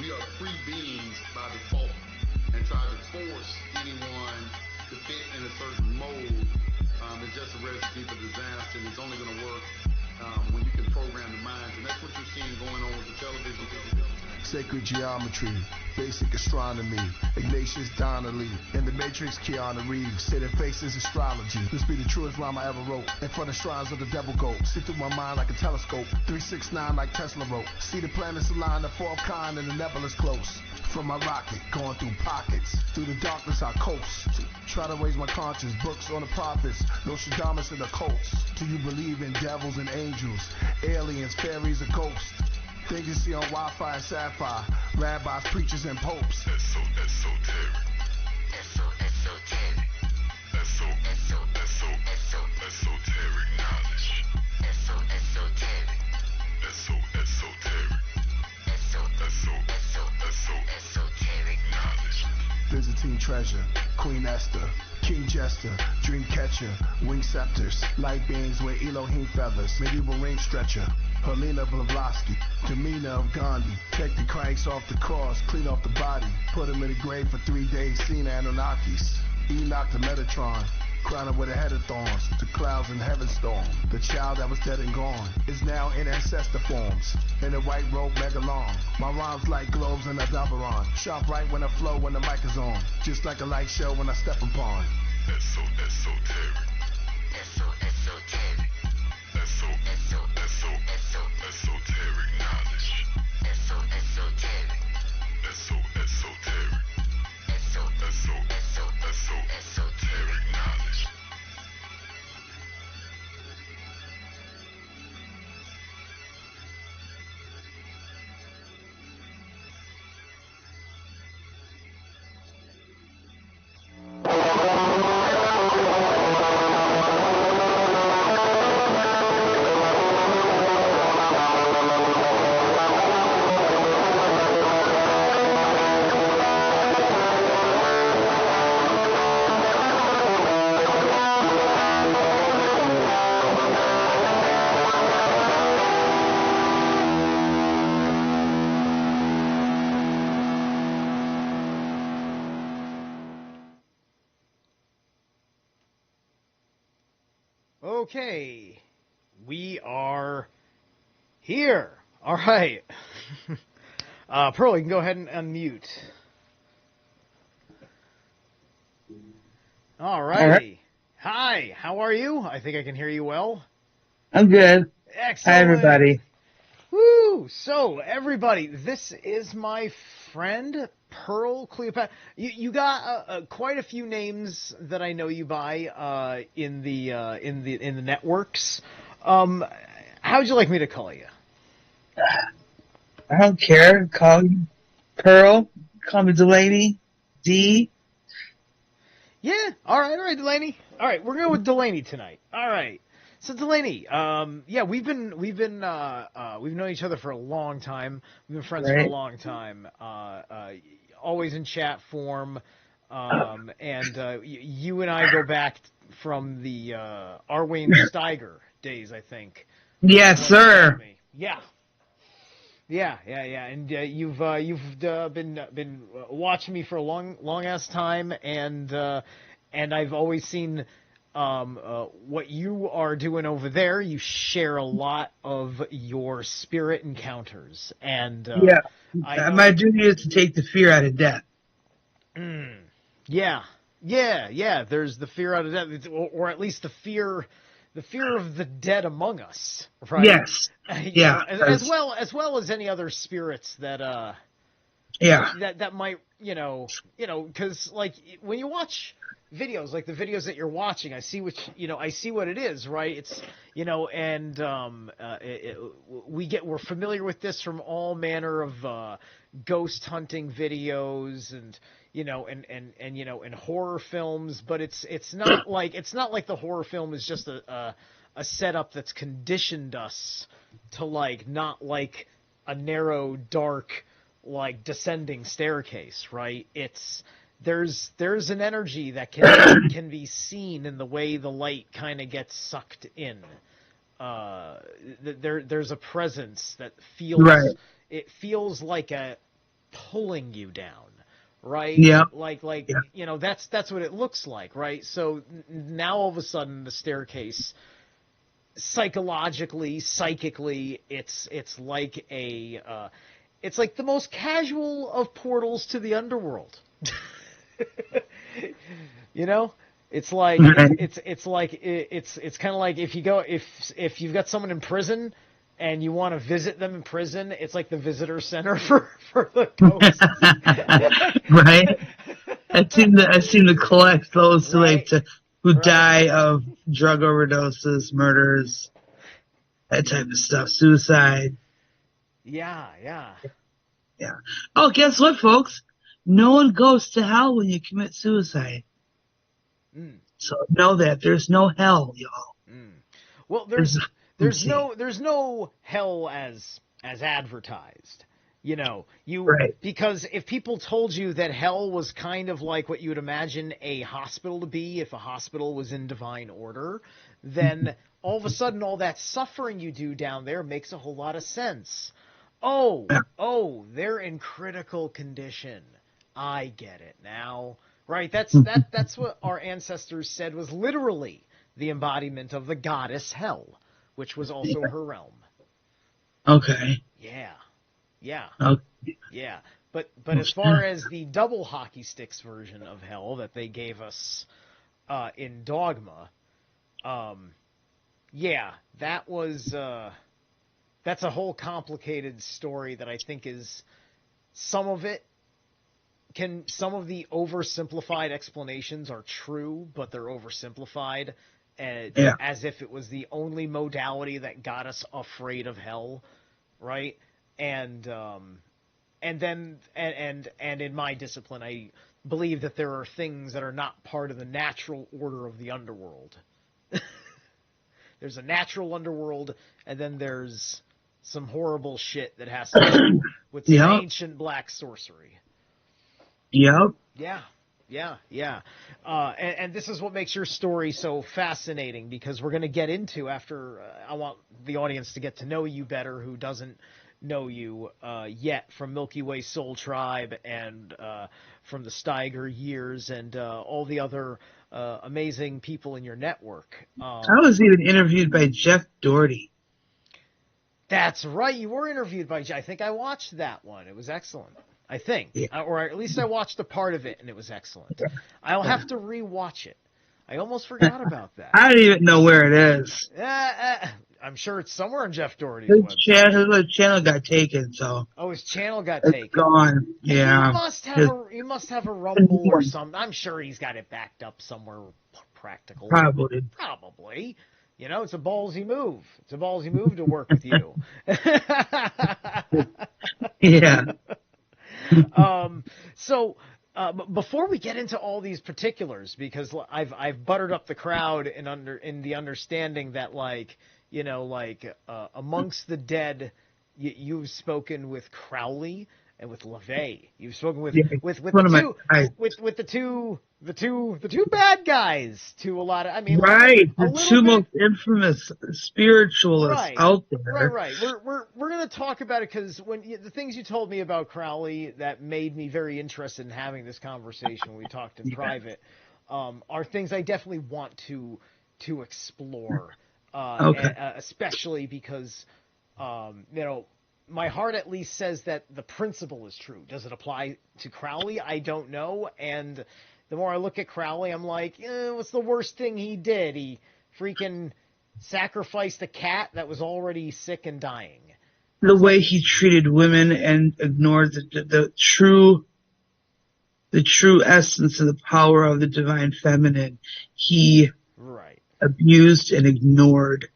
we are free beings by default, and try to force anyone to fit in a certain mold is just a recipe for disaster, and it's only going to work when you can program the minds, and that's what you're seeing going on with the television. Sacred geometry, basic astronomy, Ignatius Donnelly, in the Matrix, Keanu Reeves, sitting faces astrology. This be the truest rhyme I ever wrote. In front of shrines of the devil go, see through my mind like a telescope. 369 like Tesla wrote. See the planets align, the fourth kind, and the nebula's close. From my rocket, going through pockets, through the darkness I coast. Try to raise my conscience, books on the prophets, Nostradamus and the cults. Do you believe in devils and angels, aliens, fairies, or ghosts? Things you see on Wi-Fi and Sapphire, rabbis, preachers, and popes. Esoteric. Esoteric knowledge. Esoteric. Esoteric knowledge. Byzantine treasure, Queen Esther, King Jester, Dream Catcher, Wing Scepters, light beings with Elohim feathers, medieval ring stretcher, Helena Blavatsky, demeanor of Gandhi, take the cranks off the cross, clean off the body, put him in the grave for 3 days, seen Anunnakis, Enoch the Metatron, crown him with a head of thorns, the clouds in heaven storm, the child that was dead and gone, is now in ancestor forms, in a white robe mega long, my rhymes like globes in a Dabaron, sharp right when I flow when the mic is on, just like a light show when I step upon. Esoteric. Esoteric knowledge. Esoteric. Esoteric knowledge. Okay, we are here. All right. Pearl, you can go ahead and unmute. All righty. All right. Hi, how are you? I think I can hear you well. I'm good. Excellent. Hi, everybody. Woo! So, everybody, this is my friend Pearl Cleopatra. You got quite a few names that I know you by in the networks. How'd you like me to call you? I don't care. Call me Pearl. Call me Delaney. D. Yeah. All right, Delaney. All right, we're going with Delaney tonight. All right. So Delaney, yeah, we've known each other for a long time. We've been friends for a long time. Always in chat form, and you and I go back from the Arwayne Steiger days, I think. Yes, sir. Yeah. And you've been watching me for a long ass time, and I've always seen what you are doing over there. You share a lot of your spirit encounters, and my duty is to take the fear out of death. Yeah. There's the fear out of death, or at least the fear of the dead among us, right? Yes. Yeah. As well as any other spirits that that might because like when you watch videos like the videos that you're watching, I see what it is, right? It's and we're familiar with this from all manner of ghost hunting videos and and horror films, but it's not like the horror film is just a setup that's conditioned us to not like a narrow, dark, like descending staircase, right? There's an energy that can be seen in the way the light kind of gets sucked in. There's a presence that feels it feels like a pulling you down, right? Yeah. Like Yeah. that's what it looks like, right? So now all of a sudden the staircase, psychologically, psychically, it's like it's like the most casual of portals to the underworld. you know, it's like Right. it's kind of like if you've got someone in prison and you want to visit them in prison, it's like the visitor center for the ghosts. Right. I seem to collect those Right, who right. die of drug overdoses, murders, that type of stuff, suicide. Yeah, yeah. Yeah. Oh, guess what, folks? No one goes to hell when you commit suicide. Mm, So know that there's no hell, y'all. mm. Well, There's a frequency. there's no hell as advertised. You Right. because if people told you that hell was kind of like what you would imagine a hospital to be if a hospital was in divine order, then all of a sudden all that suffering you do down there makes a whole lot of sense. Oh, Yeah. they're in critical condition. I get it now. Right? That's what our ancestors said was literally the embodiment of the goddess Hel, which was also her realm. Okay. Yeah. Yeah. Okay. Yeah. But as far as the double hockey sticks version of Hell that they gave us in Dogma, yeah, that's a whole complicated story that I think is some of the oversimplified explanations are true, but they're oversimplified Yeah. as if it was the only modality that got us afraid of hell, right? And in my discipline, I believe that there are things that are not part of the natural order of the underworld. There's a natural underworld, and then there's some horrible shit that has to do with some Yep. ancient black sorcery. Yep. Yeah, yeah. And this is what makes your story so fascinating, because we're going to get into after I want the audience to get to know you better, who doesn't know you yet from Milky Way Soul Tribe and from the Steiger years and all the other amazing people in your network. I was even interviewed by Jeff Doherty. That's right. You were interviewed by I think I watched that one. It was excellent. I think. Yeah. Or at least I watched a part of it, and it was excellent. I'll have to rewatch it. I almost forgot about that. I don't even know where it is. I'm sure it's somewhere on Jeff Doherty's His website. channel got taken, so Oh, his channel got it's taken. gone. Yeah. He must have a Rumble or something. I'm sure he's got it backed up somewhere practical. Probably. Probably. It's a ballsy move. It's a ballsy move to work with you. Yeah. So before we get into all these particulars, because I've buttered up the crowd in the understanding that amongst the dead, you've spoken with Crowley and with LaVey. You've spoken with Yeah, with one of the my two with the two bad guys to a lot of right, a the little two bit. most infamous spiritualists out there. Right. We're gonna talk about it because the things you told me about Crowley that made me very interested in having this conversation when we talked in private are things I definitely want to explore. Okay. Especially because my heart at least says that the principle is true. Does it apply to Crowley? I don't know. And the more I look at Crowley, I'm like, what's the worst thing he did? He freaking sacrificed a cat that was already sick and dying. The way he treated women and ignored the true essence of the power of the divine feminine, he Right. abused and ignored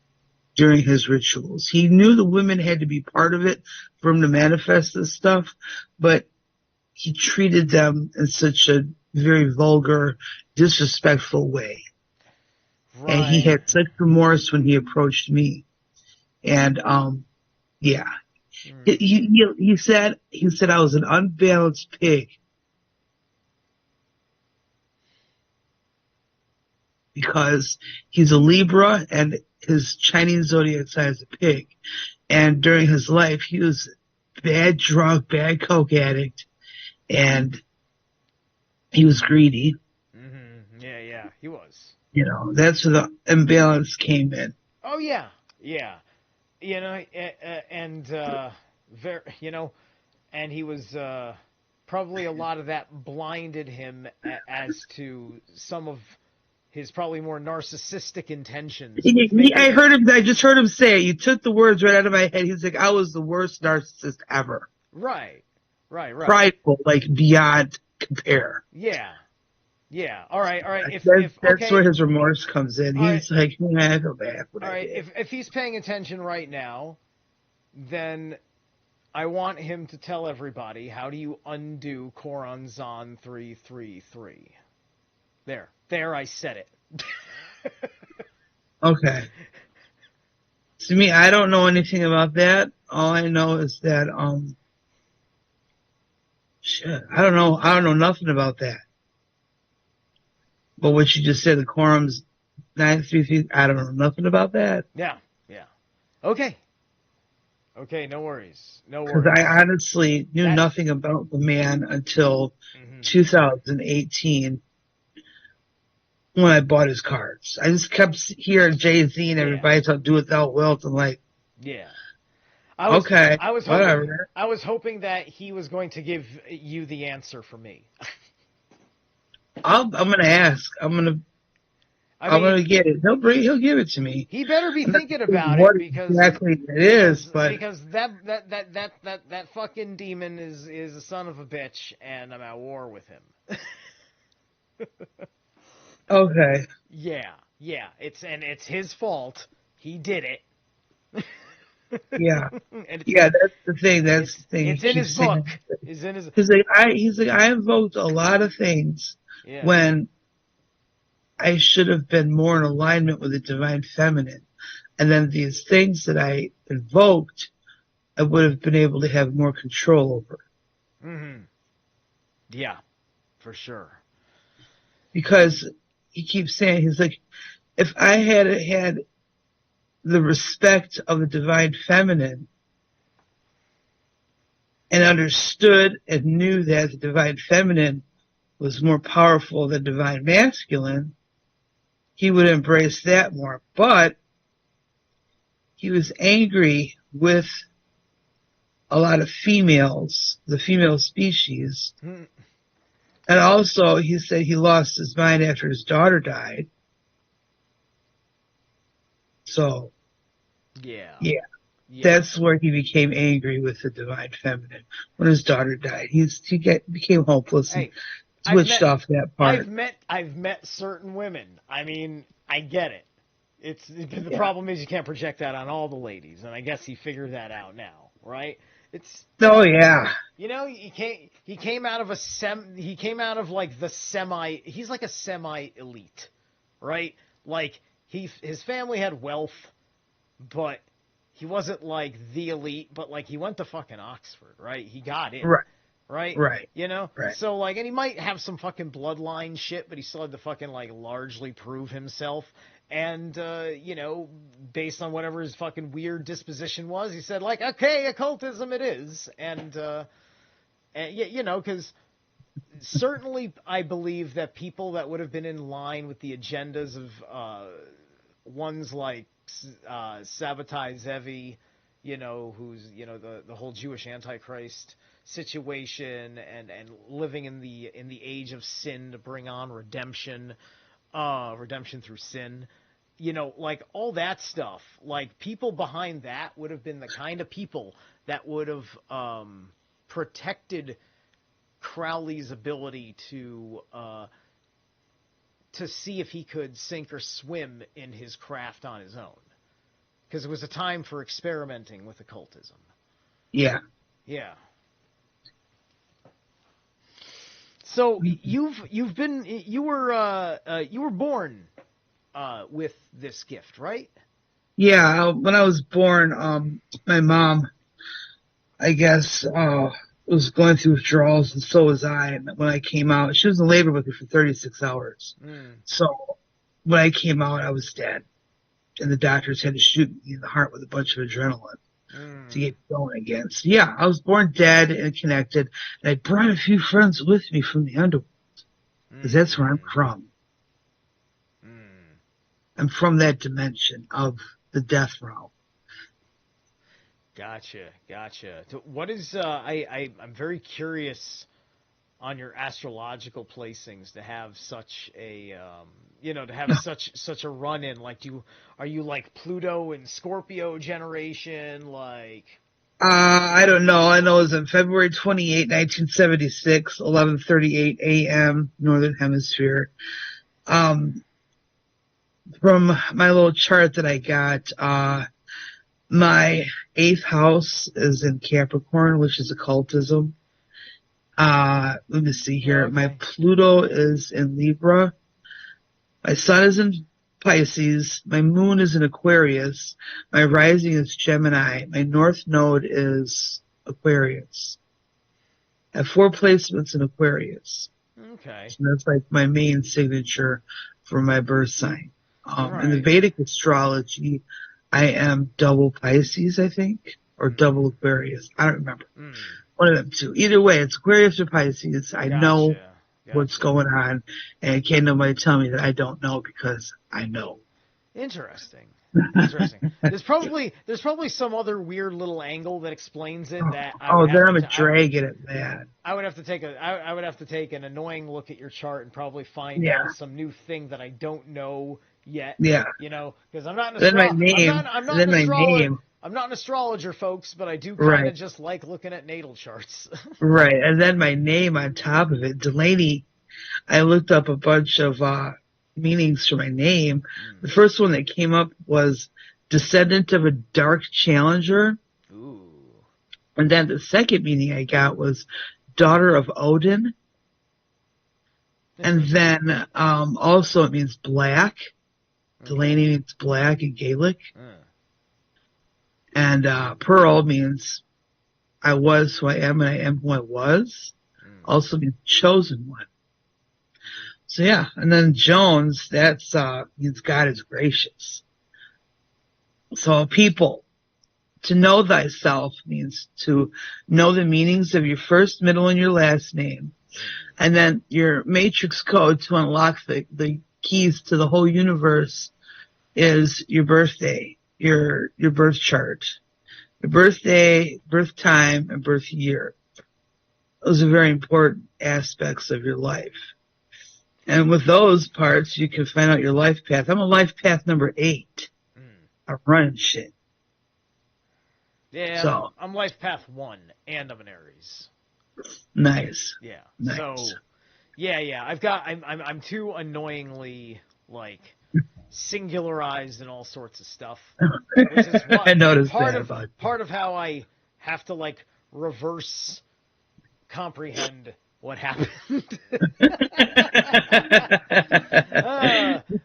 during his rituals. He knew the women had to be part of it for him to manifest this stuff, but he treated them in such a very vulgar, disrespectful way. Right. And he had such remorse when he approached me. And yeah. He said I was an unbalanced pig. Because he's a Libra and his Chinese zodiac sign is a pig. And during his life, he was bad drunk, bad coke addict, and he was greedy. Yeah, he was. You know, that's where the imbalance came in. Oh yeah, yeah. You know, and and he was probably a lot of that blinded him as to some of his probably more narcissistic intentions with I maybe. heard him. I just heard him say it. You took the words right out of my head. He's like, I was the worst narcissist ever. Right. Prideful, like beyond compare. Yeah. All right. That's where his remorse comes in. All He's like, I go back. all right. If he's paying attention right now, then I want him to tell everybody, how do you undo Coranzon 333? There, I said it. Okay. To me, I don't know anything about that. All I know is that, shit, I don't know nothing about that. But what you just said, the quorum's 933, I don't know nothing about that. Yeah. Okay, no worries. Because I honestly knew nothing about the man until 2018 when I bought his cards. I just kept hearing Jay-Z and everybody talk do it thou wilt. I'm like, yeah. I was hoping that he was going to give you the answer for me. I'm gonna ask. I'm gonna get it. He'll give it to me. He better be thinking about it because exactly it is, because that fucking demon is a son of a bitch, and I'm at war with him. Okay. Yeah. It's his fault. He did it. Yeah. That's the thing. That's the thing. It's in his book. He's like, I invoked a lot of things when I should have been more in alignment with the divine feminine. And then these things that I invoked, I would have been able to have more control over. Mm-hmm. Yeah, for sure. Because he keeps saying, he's like, if I had the respect of the divine feminine and understood and knew that the divine feminine was more powerful than divine masculine, he would embrace that more. But he was angry with a lot of females, the female species. Mm. And also, he said he lost his mind after his daughter died. So, yeah. That's where he became angry with the divine feminine when his daughter died. He became hopeless and switched off that part. I've met certain women. I mean, I get it. The problem is you can't project that on all the ladies, and I guess he figured that out now, right? You know, he came out of like the he's like a semi-elite, right? Like his family had wealth, but he wasn't like the elite, but like he went to fucking Oxford, right? He got in. Right. You know? Right. So like, and he might have some fucking bloodline shit, but he still had to fucking like largely prove himself. And, you know, based on whatever his fucking weird disposition was, he said, like, okay, occultism it is. And you know, because certainly I believe that people that would have been in line with the agendas of ones like Sabbatai Zevi, you know, who's, you know, the whole Jewish Antichrist situation and living in the age of sin to bring on redemption through sin. You know, like all that stuff, like people behind that would have been the kind of people that would have protected Crowley's ability to see if he could sink or swim in his craft on his own. Because it was a time for experimenting with occultism. Yeah. So you were born with this gift, right? Yeah, when I was born, my mom, I guess, was going through withdrawals, and so was I. And when I came out, she was in labor with me for 36 hours. So when I came out, I was dead. And the doctors had to shoot me in the heart with a bunch of adrenaline. to get going again. So yeah, I was born dead and connected, and I brought a few friends with me from the underworld, because that's where I'm from. I'm from that dimension of the death realm. Gotcha. So what is I'm very curious on your astrological placings to have such a such a run in. Like, are you like Pluto and Scorpio generation? Like, I don't know. I know it was on February 28, 1976, 11:38 a.m. Northern Hemisphere. From my little chart that I got, my 8th house is in Capricorn, which is occultism. Let me see here. Okay. My Pluto is in Libra. My sun is in Pisces. My moon is in Aquarius. My rising is Gemini. My north node is Aquarius. I have 4 placements in Aquarius. Okay. So that's like my main signature for my birth sign. In the Right. Vedic astrology, I am double Pisces, I think, or double Aquarius. I don't remember. One of them two. Either way, it's Aquarius or Pisces. I know what's going on, and can't nobody tell me that I don't know, because I know. Interesting. There's probably some other weird little angle that explains it that then I'm a dragon at that. I would have to take an annoying look at your chart and probably find out some new thing that I don't know yet. Yeah. You know, because I'm not an I'm not an astrologer, folks, but I do kind of just like looking at natal charts. Right. And then my name on top of it, Delaney, I looked up a bunch of meanings for my name. The first one that came up was descendant of a dark challenger. Ooh. And then the second meaning I got was daughter of Odin. And then also it means black. Delaney means black in Gaelic. And Pearl means I was who I am and I am who I was. Also means chosen one. So yeah, and then Jones, that's means God is gracious. So people, to know thyself means to know the meanings of your first, middle, and your last name. And then your matrix code to unlock the keys to the whole universe is your birthday, your birth chart. Your birthday, birth time, and birth year. Those are very important aspects of your life. And with those parts, you can find out your life path. I'm a life path number 8. I run shit. Yeah, so, I'm life path 1, and I'm an Aries. Nice. Yeah. Nice. So, yeah. I'm too annoyingly like singularized in all sorts of stuff. Which is what, I noticed part of how I have to like reverse comprehend what happened.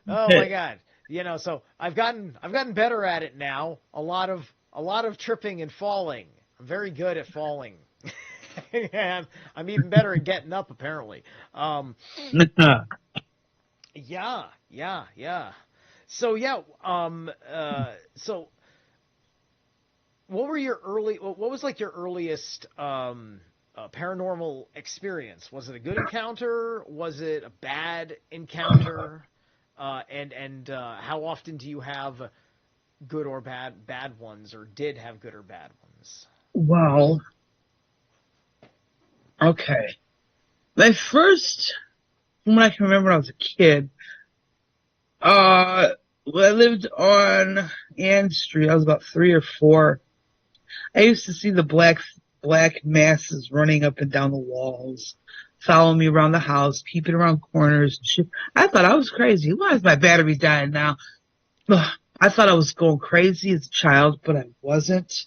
Oh my God. You know, so I've gotten better at it now. A lot of tripping and falling. I'm very good at falling. I'm even better at getting up apparently. Yeah. So so what was like your earliest paranormal experience? Was it a good encounter? Was it a bad encounter? And how often do you have good or bad ones, or did have good or bad ones? Well, okay. My first, from what I can remember when I was a kid, I lived on Ann Street. I was about 3 or 4. I used to see the black masses running up and down the walls, following me around the house, peeping around corners and shit. I thought I was crazy. Why is my battery dying now? I thought I was going crazy as a child, but I wasn't.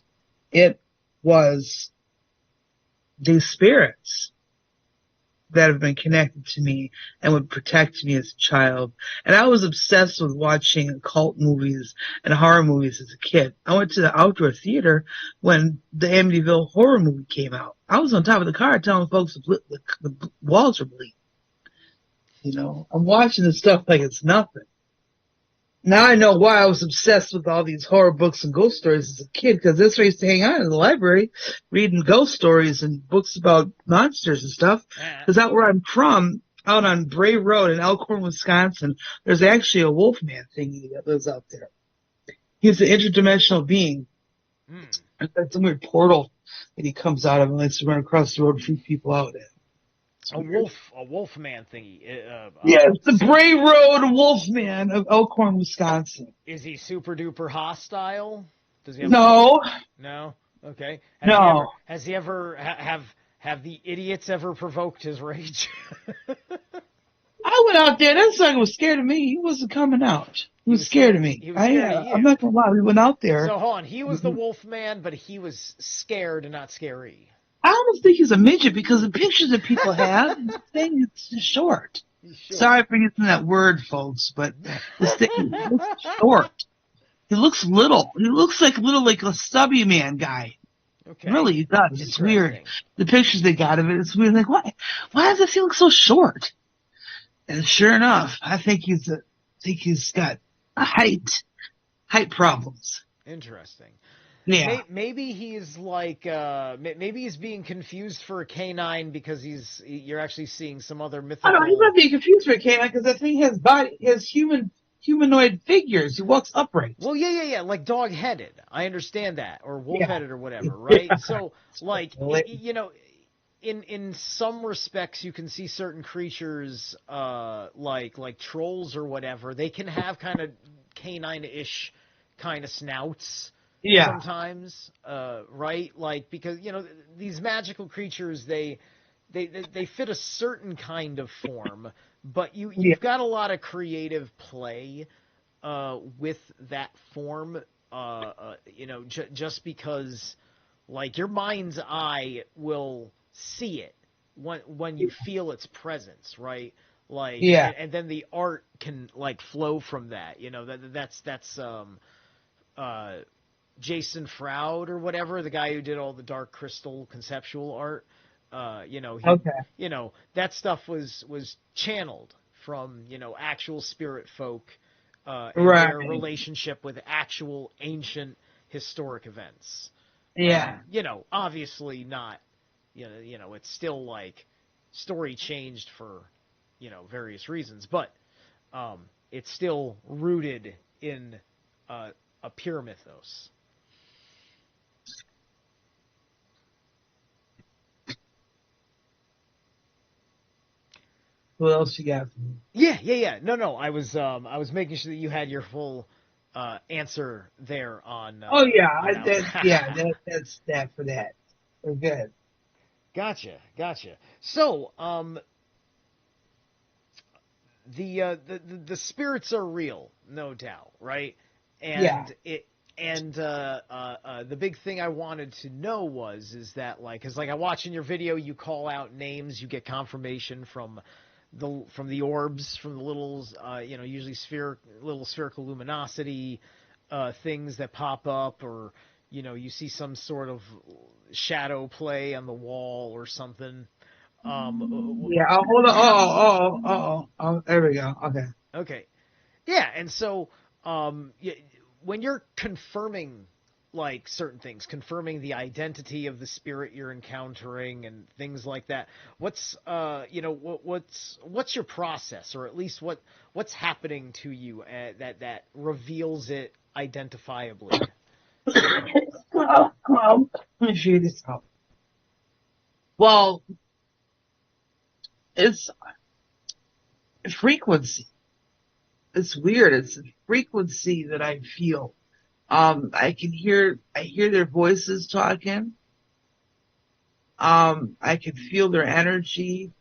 It was these spirits that have been connected to me and would protect me as a child. And I was obsessed with watching occult movies and horror movies as a kid. I went to the outdoor theater when the Amityville horror movie came out. I was on top of the car telling folks the walls are bleeding. You know, I'm watching this stuff like it's nothing. Now I know why I was obsessed with all these horror books and ghost stories as a kid, because that's where I used to hang out in the library, reading ghost stories and books about monsters and stuff. Uh, Because out where I'm from, out on Bray Road in Elkhorn, Wisconsin, there's actually a Wolfman thingy that lives out there. He's an interdimensional being. mm, That's some weird portal that he comes out of and lets to run across the road and freak people out. It's weird. a wolf man thingy. Yeah, it's the Bray Road Wolfman of Elkhorn, Wisconsin. Is he super duper hostile? Does he have No, no? Okay. no. Has he ever have the idiots ever provoked his rage? I went out there. That sucker was scared of me. He wasn't coming out. He was scared of me. He was scared of you. I'm not gonna lie. We went out there. So hold on, he was the wolf man, but he was scared and not scary. I don't think he's a midget because the pictures that people have, the thing is short. Sure. Sorry for using that word, folks, but this thing looks short. He looks little. He looks like a stubby man guy. Okay. Really, he does. It's weird. The pictures they got of it, it's weird. Like, why does he look so short? And sure enough, I think he's got height problems. Interesting. Yeah. Maybe he's like maybe he's being confused for a canine because you're actually seeing some other mythical. I don't know. He's not being confused for a canine because that thing has humanoid figures. He walks upright. Well, yeah, like dog-headed. I understand that, or wolf-headed, or whatever, right? Yeah. So, like, in some respects, you can see certain creatures, like trolls or whatever. They can have kind of canine-ish kind of snouts. Yeah. Sometimes, right? Like, because these magical creatures, they fit a certain kind of form, but you've got a lot of creative play with that form. Just because, like, your mind's eye will see it when you feel its presence, right? Like, and then the art can like flow from that. That's Jason Froud or whatever, the guy who did all the Dark Crystal conceptual art. That stuff was channeled from actual spirit folk and their relationship with actual ancient historic events. Yeah. Obviously not. It's still like story changed for various reasons, but it's still rooted in a pure mythos. What else you got for me? Yeah. No. I was making sure that you had your full answer there on. That's that for that. We're good. Gotcha. So, the spirits are real, no doubt, right? And the big thing I wanted to know is that, like, because like I watch in your video, you call out names, you get confirmation from the orbs, from the little usually little spherical luminosity things that pop up, or you see some sort of shadow play on the wall or something. Hold on. Oh, there we go. Okay. Yeah, and so when you're confirming like certain things, confirming the identity of the spirit you're encountering and things like that, what's your process, or at least what's happening to you that reveals it identifiably? Well, let me figure this out. Well, it's frequency. It's weird. It's a frequency that I feel. I hear their voices talking. I can feel their energy.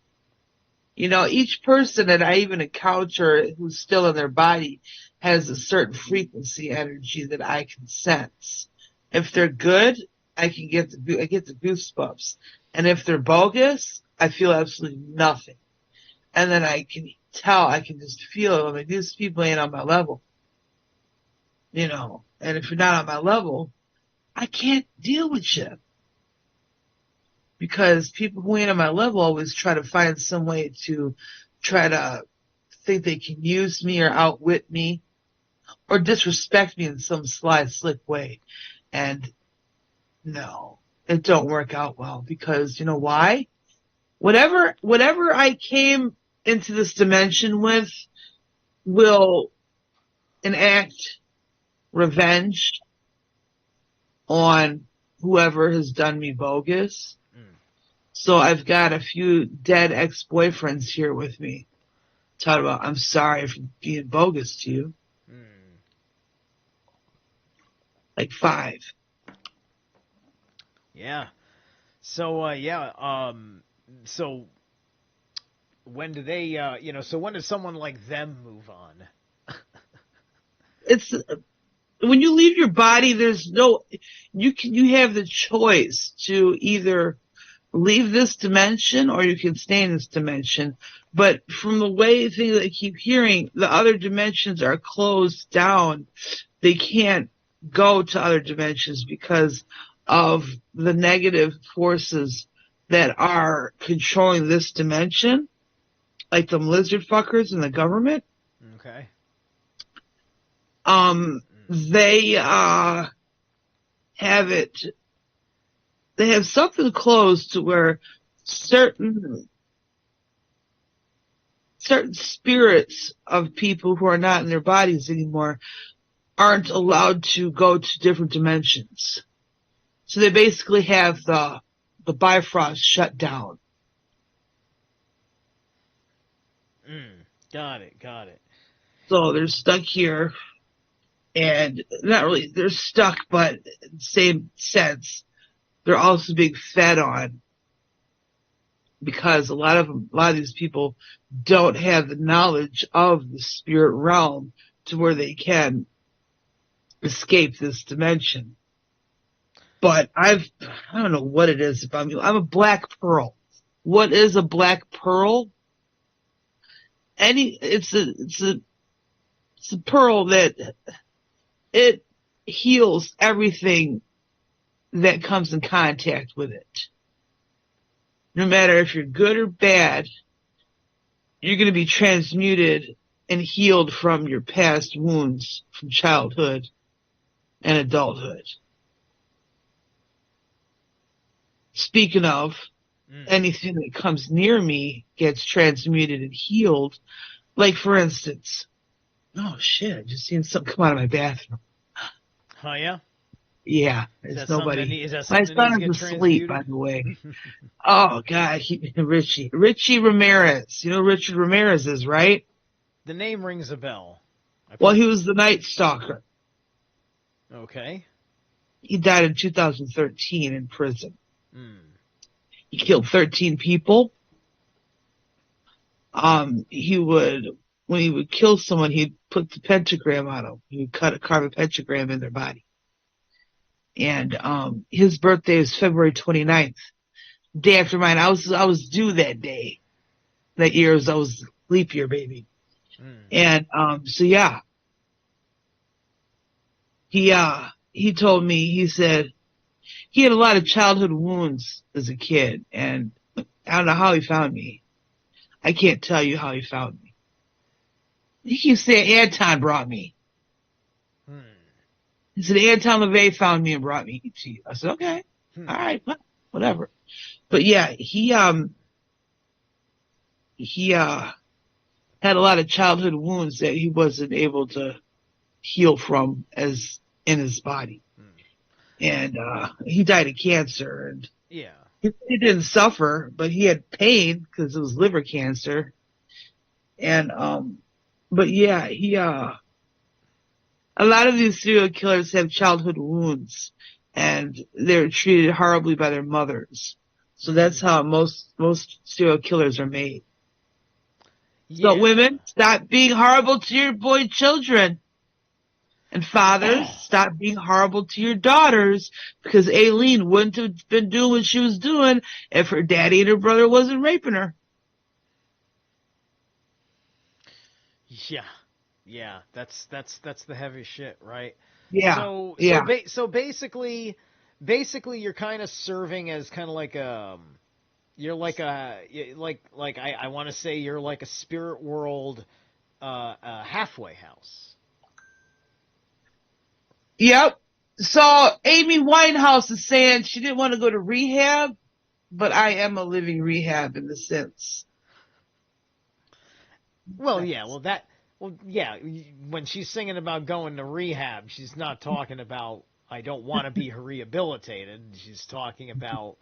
Each person that I even encounter who's still in their body has a certain frequency energy that I can sense. If they're good, I get the goosebumps. And if they're bogus, I feel absolutely nothing. And then I can just feel it. Like, these people ain't on my level. And if you're not on my level, I can't deal with you. Because people who ain't on my level always try to find some way to try to think they can use me or outwit me. or disrespect me in some sly, slick way. And no, it don't work out well because you know why? Whatever I came into this dimension with will enact revenge on whoever has done me bogus. Mm. So I've got a few dead ex-boyfriends here with me. Talking about, I'm sorry for being bogus to you. Mm. Like 5. Yeah. So so when do they so when does someone like them move on? It's when you leave your body, there's no, you have the choice to either leave this dimension or you can stay in this dimension. But from the way things I keep hearing, the other dimensions are closed down. They can't go to other dimensions because of the negative forces that are controlling this dimension, like them lizard fuckers in the government. Okay. They have it. They have something closed to where certain spirits of people who are not in their bodies anymore aren't allowed to go to different dimensions. So they basically have the Bifrost shut down. Got it. Got it. So they're stuck here, and not really, they're stuck, but in the same sense, they're also being fed on because a lot of these people don't have the knowledge of the spirit realm to where they can escape this dimension. But I don't know what it is about me. I'm a black pearl. What is a black pearl? It's a pearl that it heals everything that comes in contact with it. No matter if you're good or bad, you're going to be transmuted and healed from your past wounds from childhood and adulthood. Speaking of, anything that comes near me gets transmuted and healed. Like, for instance, oh shit, I just seen something come out of my bathroom. Oh yeah. Yeah, Is there's that nobody. Is that My something that needs son to get is asleep, by transmuted? the way. Oh God, Richie Ramirez. You know who Richard Ramirez is, right? The name rings a bell. Well, he was the Night Stalker. Okay. He died in 2013 in prison. Mm. He killed 13 people. He would, when he would kill someone, he'd put the pentagram on them. He would carve a pentagram in their body. And, his birthday is February 29th. Day after mine. I was due that day. That year I was leap year, baby. And, so yeah. He told me, he said, he had a lot of childhood wounds as a kid, and I don't know how he found me. I can't tell you how he found me. He keeps saying Anton brought me. He said Anton LaVey found me and brought me to you. I said, okay, all right, whatever. But yeah, he had a lot of childhood wounds that he wasn't able to heal from as in his body. And he died of cancer, and Yeah. he didn't suffer, but he had pain because it was liver cancer. And but yeah, a lot of these serial killers have childhood wounds, and they're treated horribly by their mothers. So that's how most serial killers are made. Yeah. So women, stop being horrible to your boy children. And fathers, stop being horrible to your daughters, because Aileen wouldn't have been doing what she was doing if her daddy and her brother wasn't raping her. Yeah. Yeah, that's the heavy shit, right? Yeah. So yeah. so basically you're kind of serving as kind of like you're like I want to say you're like a spirit world halfway house. Yep. So Amy Winehouse is saying she didn't want to go to rehab, but I am a living rehab in the sense. Well, yeah, when she's singing about going to rehab, she's not talking about I don't want to be rehabilitated. She's talking about,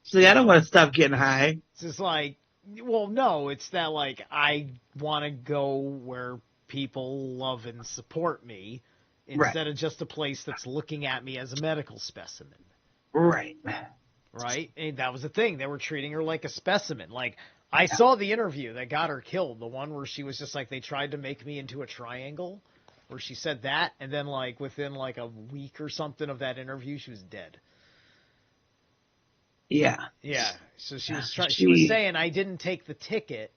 See, I don't want to stop getting high. it's just like, well, no, it's that like I want to go where people love and support me instead of just a place that's looking at me as a medical specimen. Right. Right? And that was the thing. They were treating her like a specimen. Like, I saw the interview that got her killed, the one where she was just like, they tried to make me into a triangle, where she said that, and then, like, within, like, a week or something of that interview, she was dead. Yeah. Yeah. So she was saying, I didn't take the ticket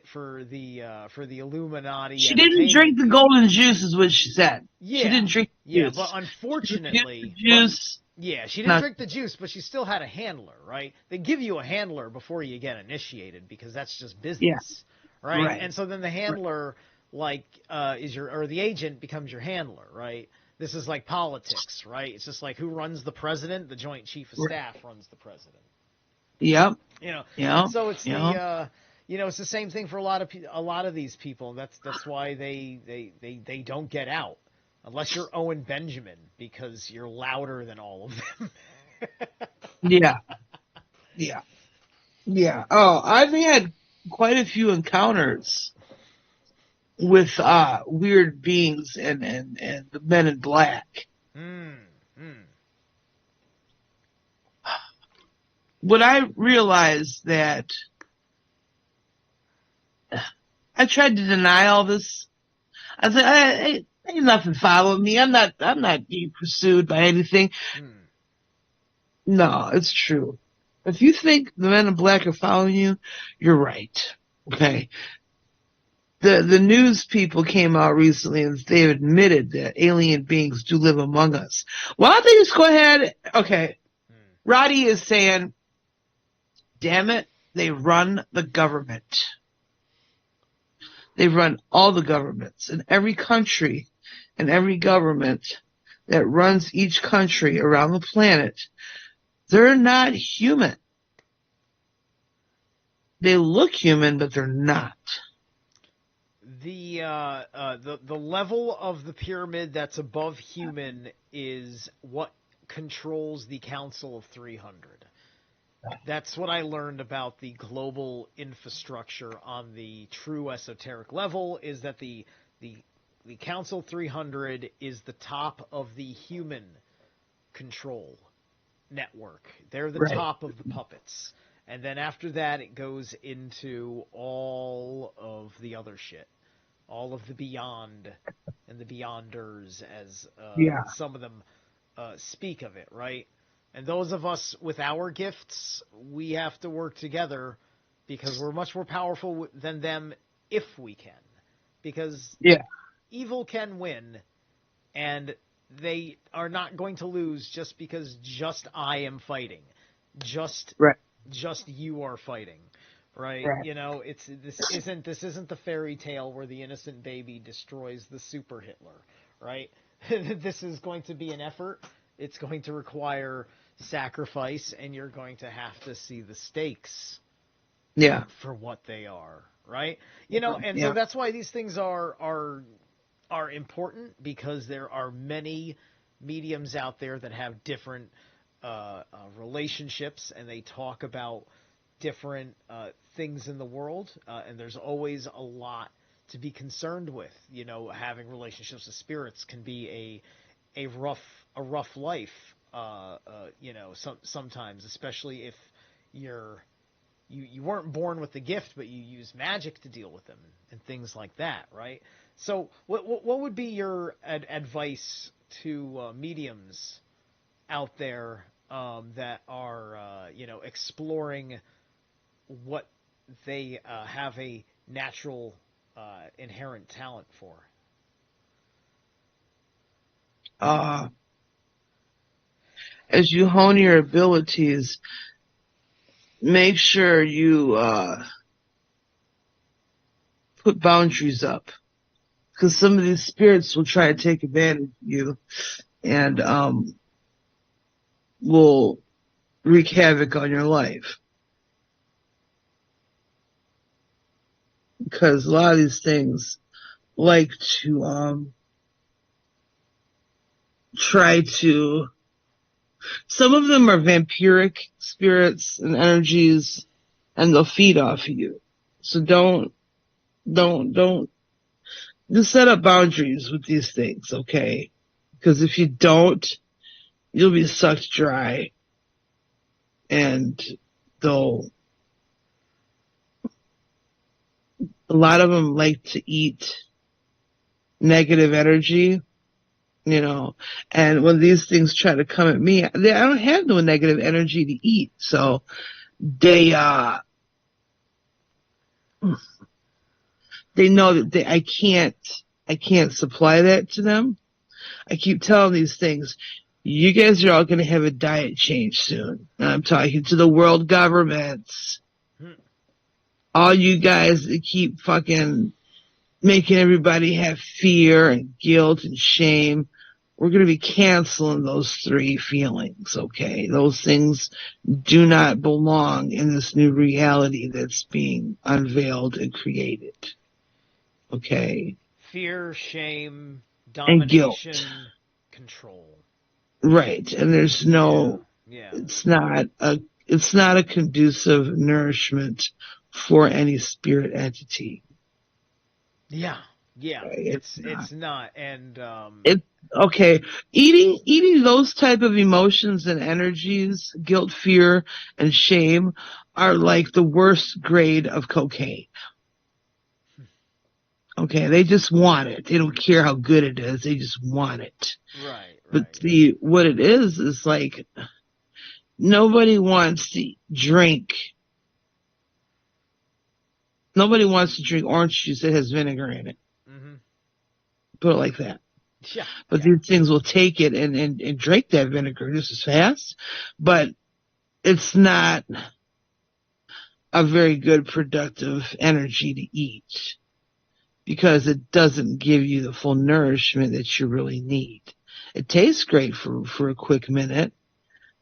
for the Illuminati. She didn't drink the golden juice, is what she said. Yeah. She didn't drink the juice. But unfortunately, she didn't drink the juice, but she still had a handler, right? They give you a handler before you get initiated because that's just business, right? And so then the handler, the agent becomes your handler, right? This is like politics, right? It's just like who runs the president? The Joint Chief of Staff runs the president. Yep. So it's it's the same thing for a lot of these people. That's why they don't get out. Unless you're Owen Benjamin, because you're louder than all of them. Yeah. Oh, I've had quite a few encounters with weird beings and the men in black. When I realized that I tried to deny all this, I said, ain't nothing following me. I'm not being pursued by anything. No, it's true. If you think the men in black are following you, you're right. Okay. The news people came out recently and they admitted that alien beings do live among us. Why don't they just go ahead? Okay. Roddy is saying, damn it, they run the government. They run all the governments in every country and every government that runs each country around the planet. They're not human. They look human, but they're not. The level of the pyramid that's above human is what controls the Council of 300. That's what I learned about the global infrastructure on the true esoteric level, is that the Council 300 is the top of the human control network. They're the top of the puppets. And then after that, it goes into all of the other shit. All of the beyond and the beyonders, as some of them speak of it, right? And those of us with our gifts, we have to work together because we're much more powerful than them if we can. Because evil can win, and they are not going to lose just because just I am fighting. Just you are fighting. Right? You know, this isn't the fairy tale where the innocent baby destroys the super Hitler, right? This is going to be an effort. It's going to require sacrifice, and you're going to have to see the stakes for what they are, right? You know, and so that's why these things are important, because there are many mediums out there that have different relationships, and they talk about different things in the world, and there's always a lot to be concerned with. You know, having relationships with spirits can be a rough life. You know, sometimes, especially if you weren't born with the gift, but you use magic to deal with them and things like that, right? So, what would be your advice to mediums out there that are exploring what they have a natural inherent talent for? As you hone your abilities, make sure you put boundaries up. because some of these spirits will try to take advantage of you and will wreak havoc on your life. Because a lot of these things like to try to, some of them are vampiric spirits and energies, and they'll feed off of you. So don't just set up boundaries with these things, okay? Because if you don't, you'll be sucked dry, and they'll, a lot of them like to eat negative energy, you know, and when these things try to come at me, I don't have no negative energy to eat, so they know that I can't supply that to them. I keep telling these things, you guys are all going to have a diet change soon. And I'm talking to the world governments. All you guys that keep fucking making everybody have fear and guilt and shame, we're going to be canceling those 3 feelings, okay? Those things do not belong in this new reality that's being unveiled and created, okay? Fear, shame, And guilt. domination, control. Right. And there's no, Yeah. it's not a conducive nourishment for any spirit entity. Yeah. Okay? It's not. And Okay. Eating those type of emotions and energies, guilt, fear, and shame, are like the worst grade of cocaine. Okay, they just want it. They don't care how good it is. They just want it. right. But what it is like, nobody wants to drink. Nobody wants to drink orange juice that has vinegar in it. Mm-hmm. Put it like that. Yeah. But these things will take it and drink that vinegar just as fast. But it's not a very good productive energy to eat, because it doesn't give you the full nourishment that you really need. It tastes great for a quick minute,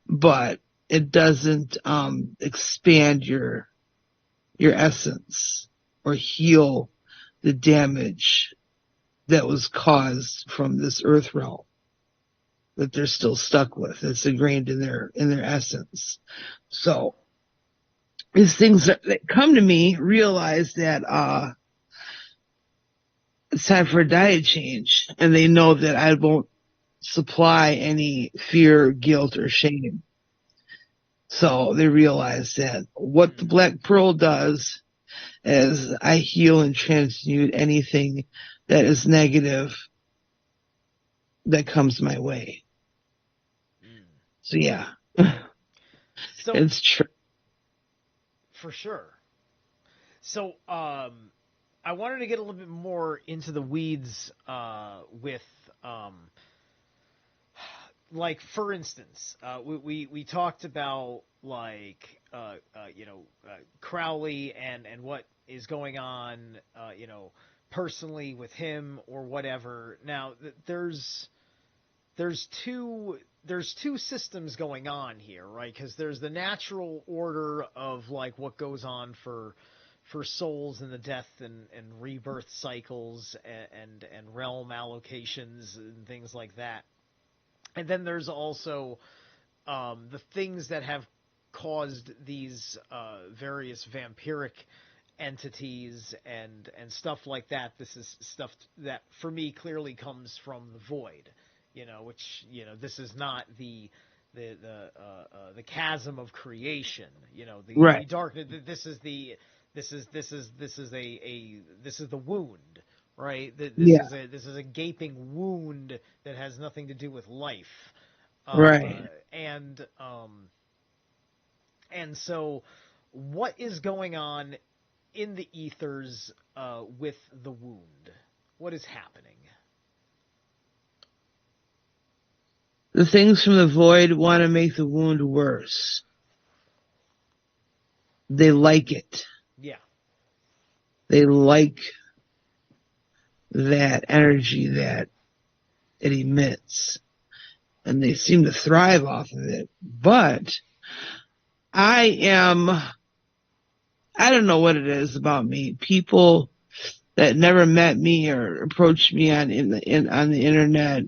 but it doesn't expand your essence or heal the damage that was caused from this earth realm that they're still stuck with. It's ingrained in their essence. So these things that come to me realize that it's time for a diet change, and they know that I won't supply any fear, guilt, or shame. So they realize that what the Black Pearl does is I heal and transmute anything that is negative that comes my way. So yeah, So it's true. for sure. So I wanted to get a little bit more into the weeds with like, for instance, we talked about, like, Crowley and what is going on, personally with him or whatever. Now, there's two systems going on here, right? Because there's the natural order of, like, what goes on for souls in the death and rebirth cycles and realm allocations and things like that. And then there's also the things that have caused these various vampiric entities and stuff like that. This is stuff that, for me, clearly comes from the void, which, this is not the chasm of creation, the darkness. This is the wound, right? This is a gaping wound that has nothing to do with life, Right. And so, what is going on in the ethers with the wound? What is happening? The things from the void want to make the wound worse. They like it. Yeah. They like that energy that it emits, and they seem to thrive off of it. But I don't know what it is about me. People that never met me or approached me on on the internet,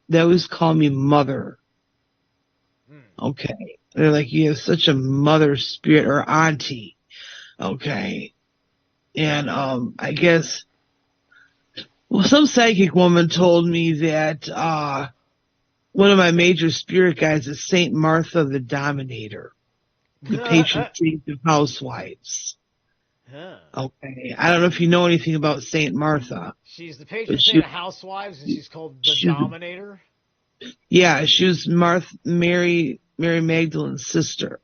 they always call me mother. Okay. They're like, you have such a mother spirit, or auntie. Okay. And I guess, well, some psychic woman told me that one of my major spirit guides is Saint Martha the Dominator, the patron saint of housewives. Huh. Okay. I don't know if you know anything about Saint Martha. She's the patron saint of housewives, and she's called the Dominator. Yeah, she was Mary Magdalene's sister.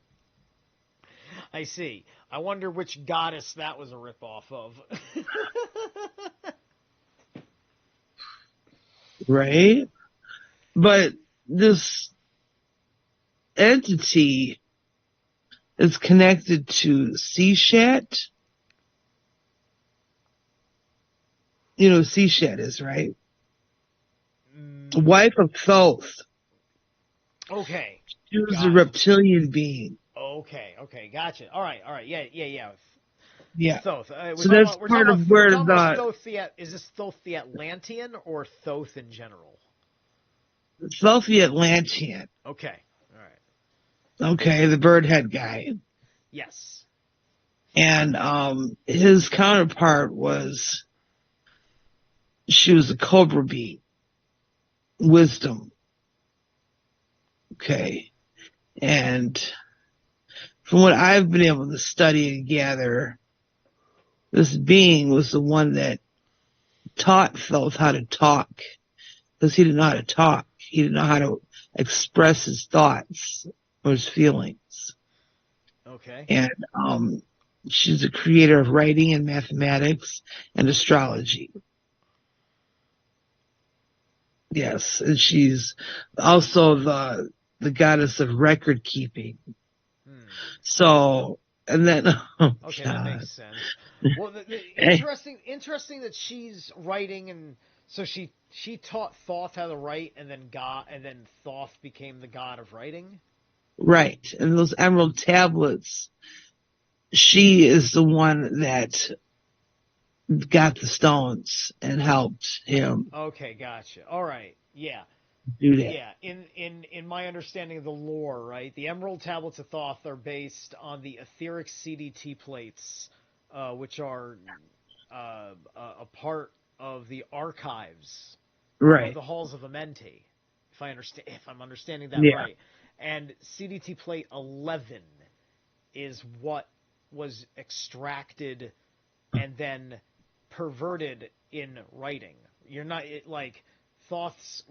I see. I wonder which goddess that was a ripoff of. Right? But this entity is connected to Seshat. You know who Seshat is, right? The wife of Thoth. Okay. She was a reptilian being. Okay, gotcha. All right, yeah. Yeah. Thoth. So that's part of where is this Thoth the Atlantean or Thoth in general? Thoth the Atlantean. Okay, all right. Okay, the bird head guy. Yes. And his counterpart she was a cobra bee. Wisdom. Okay. And from what I've been able to study and gather, this being was the one that taught Thoth how to talk, because he didn't know how to talk. He didn't know how to express his thoughts or his feelings. Okay. And she's a creator of writing and mathematics and astrology. Yes, and she's also the goddess of record keeping. So, and then okay, that makes sense. Well, interesting that she's writing, and so she taught Thoth how to write, and then Thoth became the god of writing. Right, and those emerald tablets, she is the one that got the stones and helped him. Okay, gotcha. All right, yeah. Do that. Yeah, in my understanding of the lore, right, the Emerald Tablets of Thoth are based on the etheric CDT plates, which are a part of the archives of the Halls of Amenti, if I'm understanding that right. And CDT plate 11 is what was extracted and then perverted in writing. You're not like Thoth's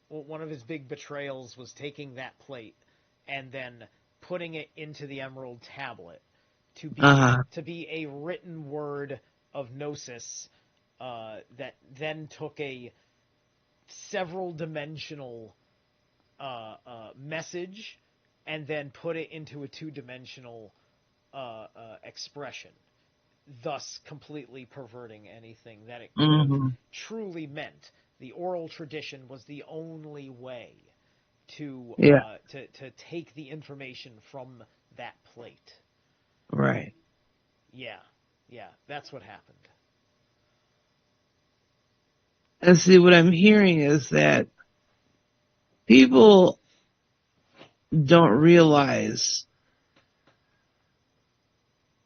one of his big betrayals was taking that plate and then putting it into the emerald tablet to be a written word of gnosis that then took a several dimensional message and then put it into a two-dimensional expression, thus completely perverting anything that it could have truly meant. The oral tradition was the only way to take the information from that plate. Right. Yeah, that's what happened. And see, what I'm hearing is that people don't realize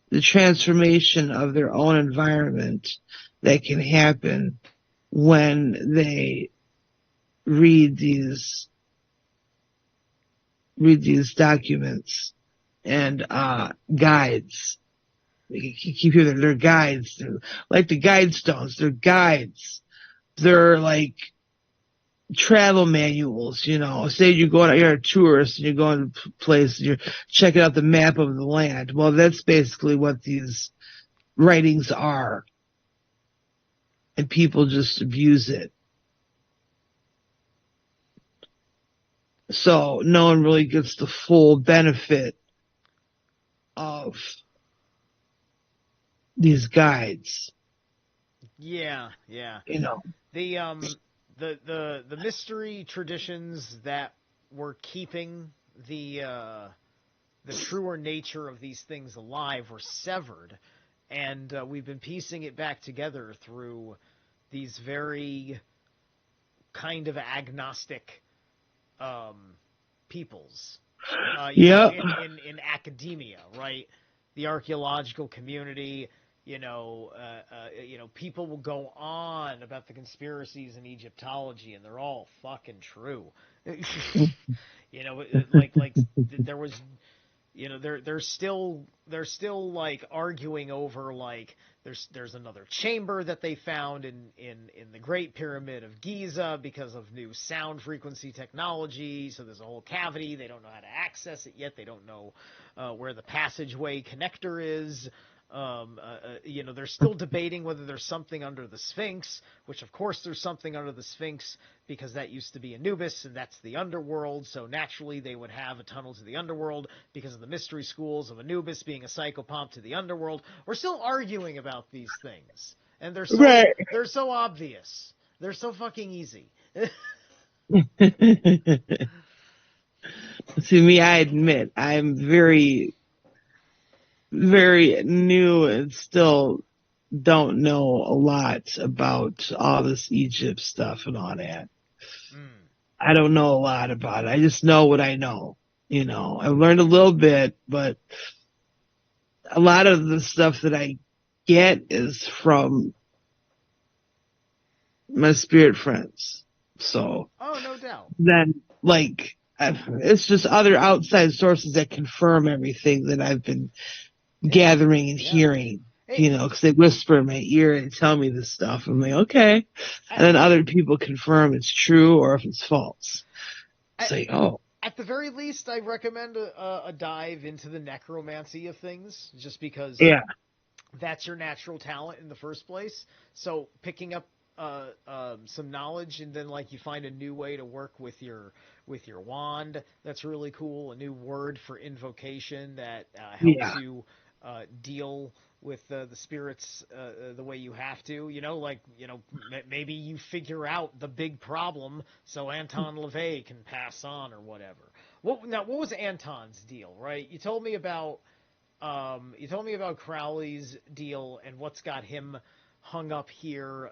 the transformation of their own environment that can happen when they read these documents and guides. You keep hearing they're guides. They're like the guide stones. They're guides. They're like travel manuals, you know. Say you're a tourist and you're going to a place and you're checking out the map of the land. Well, that's basically what these writings are. And people just abuse it. So no one really gets the full benefit of these guides. Yeah, yeah. You know. The the mystery traditions that were keeping the truer nature of these things alive were severed, and we've been piecing it back together through these very kind of agnostic peoples. Yeah. In academia, right? The archaeological community, people will go on about the conspiracies in Egyptology, and they're all fucking true. There was, they're still like arguing over like there's another chamber that they found in the Great Pyramid of Giza because of new sound frequency technology. So there's a whole cavity. They don't know how to access it yet. They don't know where the passageway connector is. They're still debating whether there's something under the Sphinx, which of course there's something under the Sphinx because that used to be Anubis and that's the underworld. So naturally they would have a tunnel to the underworld because of the mystery schools of Anubis being a psychopomp to the underworld. We're still arguing about these things, and they're so obvious. They're so fucking easy. See, me, I admit, I'm very, very new and still don't know a lot about all this Egypt stuff and all that. I don't know a lot about it. I just know what I know. I've learned a little bit, but a lot of the stuff that I get is from my spirit friends. So, oh, no doubt. Then, it's just other outside sources that confirm everything that I've been gathering and hearing, because they whisper in my ear and tell me this stuff. I'm like, okay. And then other people confirm it's true or if it's false. It's like, oh. At the very least, I recommend a dive into the necromancy of things, just because that's your natural talent in the first place. So picking up some knowledge, and then you find a new way to work with your wand, that's really cool. A new word for invocation that helps you deal with the spirits the way you have to. Maybe you figure out the big problem so Anton LaVey can pass on or whatever. What was Anton's deal, right? You told me about Crowley's deal and what's got him hung up here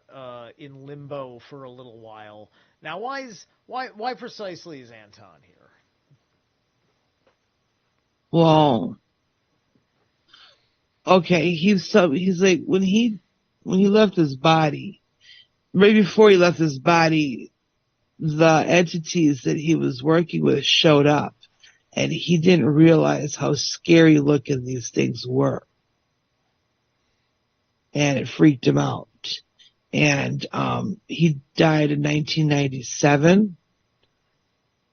in limbo for a little while. Now, why precisely is Anton here? Well, okay, he's like when he left his body, right before he left his body, the entities that he was working with showed up, and he didn't realize how scary looking these things were. And it freaked him out. And he died in 1997.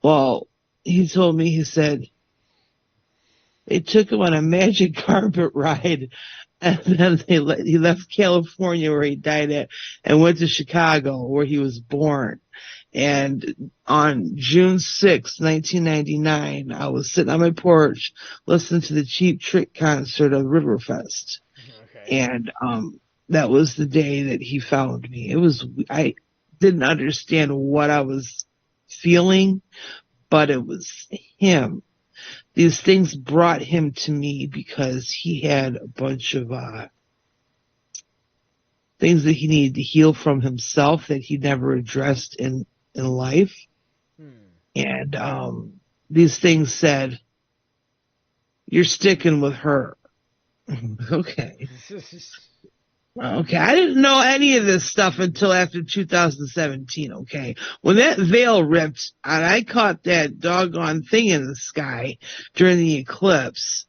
Well, he told me, he said, they took him on a magic carpet ride, and then he left California where he died at and went to Chicago where he was born. And on June 6, 1999, I was sitting on my porch listening to the Cheap Trick concert of Riverfest. Okay. And that was the day that he found me. I didn't understand what I was feeling, but it was him. These things brought him to me because he had a bunch of things that he needed to heal from himself that he never addressed in life. And these things said, you're sticking with her. Okay. Okay, I didn't know any of this stuff until after 2017, okay? When that veil ripped and I caught that doggone thing in the sky during the eclipse,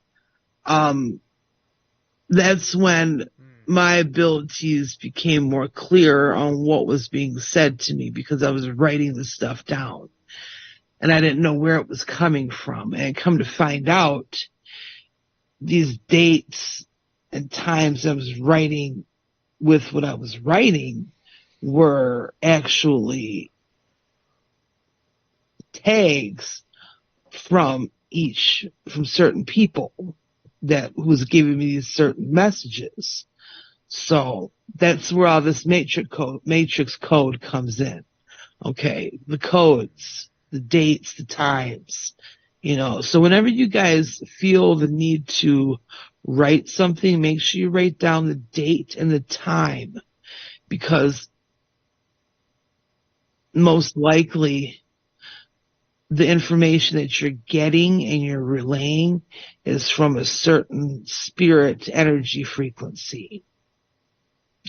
that's when my abilities became more clear on what was being said to me because I was writing the stuff down. And I didn't know where it was coming from. And come to find out, these dates and times I was writing with what I was writing were actually tags from certain people who was giving me these certain messages. So that's where all this matrix code comes in. Okay. The codes, the dates, the times, so whenever you guys feel the need to write something, make sure you write down the date and the time, because most likely the information that you're getting and you're relaying is from a certain spirit energy frequency.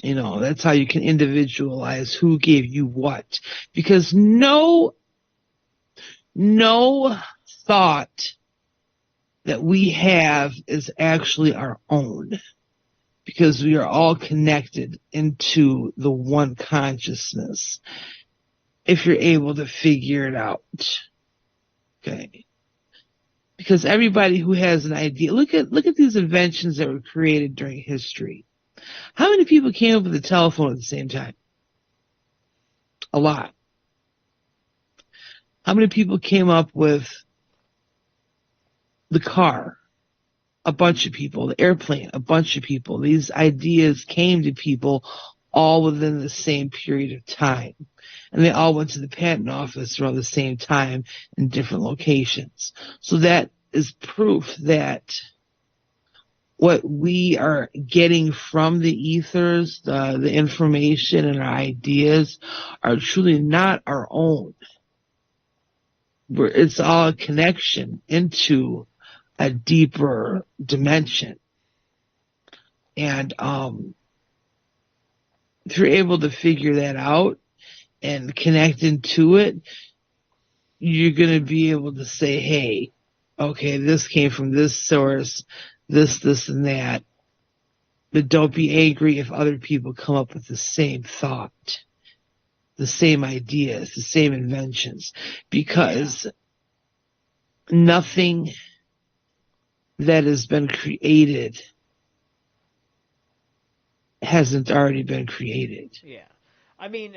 That's how you can individualize who gave you what, because no thought that we have is actually our own, because we are all connected into the one consciousness, if you're able to figure it out. Okay. Because everybody who has an idea, look at these inventions that were created during history. How many people came up with the telephone at the same time? A lot. How many people came up with the car? A bunch of people. The airplane, a bunch of people. These ideas came to people all within the same period of time. And they all went to the patent office around the same time in different locations. So that is proof that what we are getting from the ethers, the information and our ideas, are truly not our own. It's all a connection into a deeper dimension. And if you're able to figure that out and connect into it, you're going to be able to say, hey, okay, this came from this source, this, and that. But don't be angry if other people come up with the same thought, the same ideas, the same inventions, because nothing that has been created hasn't already been created. Yeah. I mean,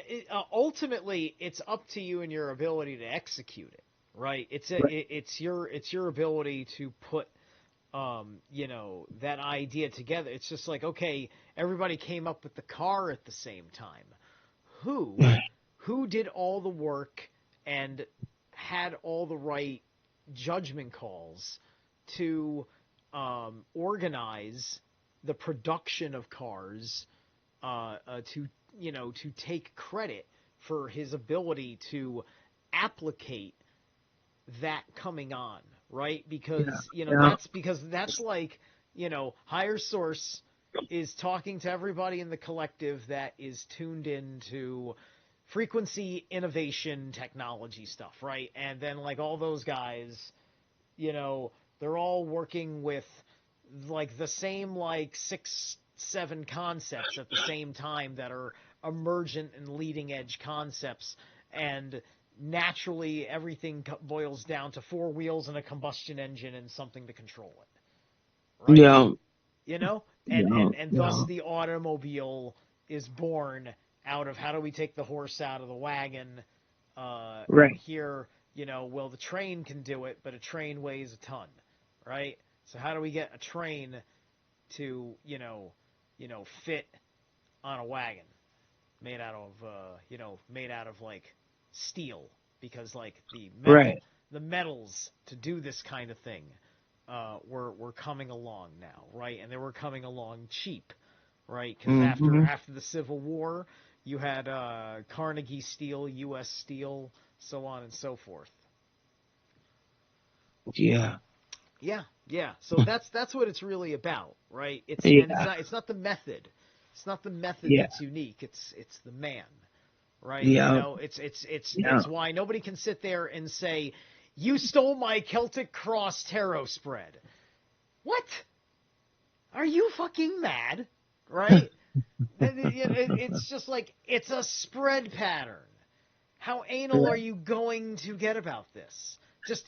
ultimately, it's up to you and your ability to execute it, right? It's your ability to put, that idea together. It's just like, okay, everybody came up with the car at the same time. Who did all the work and had all the right judgment calls to organize the production of cars, to take credit for his ability to applicate that coming on, right? Because that's like, higher source is talking to everybody in the collective that is tuned into frequency, innovation, technology stuff, right? And then like all those guys, they're all working with like the same like 6-7 concepts at the same time that are emergent and leading edge concepts, and naturally everything boils down to 4 wheels and a combustion engine and something to control it, right? And thus the automobile is born out of, how do we take the horse out of the wagon, Right. here, well, the train can do it, but a train weighs a ton, right? So how do we get a train to, fit on a wagon made out of like steel, because like the metals to do this kind of thing were coming along now, right? And they were coming along cheap, right? Because after the Civil War, you had Carnegie Steel, U.S. Steel, so on and so forth. Yeah. Yeah. So that's what it's really about, right? It's not the method. It's not the method that's unique. It's the man, right? Yeah. It's why nobody can sit there and say, "You stole my Celtic Cross tarot spread." What? Are you fucking mad? Right? It's just like, it's a spread pattern. How anal are you going to get about this? That's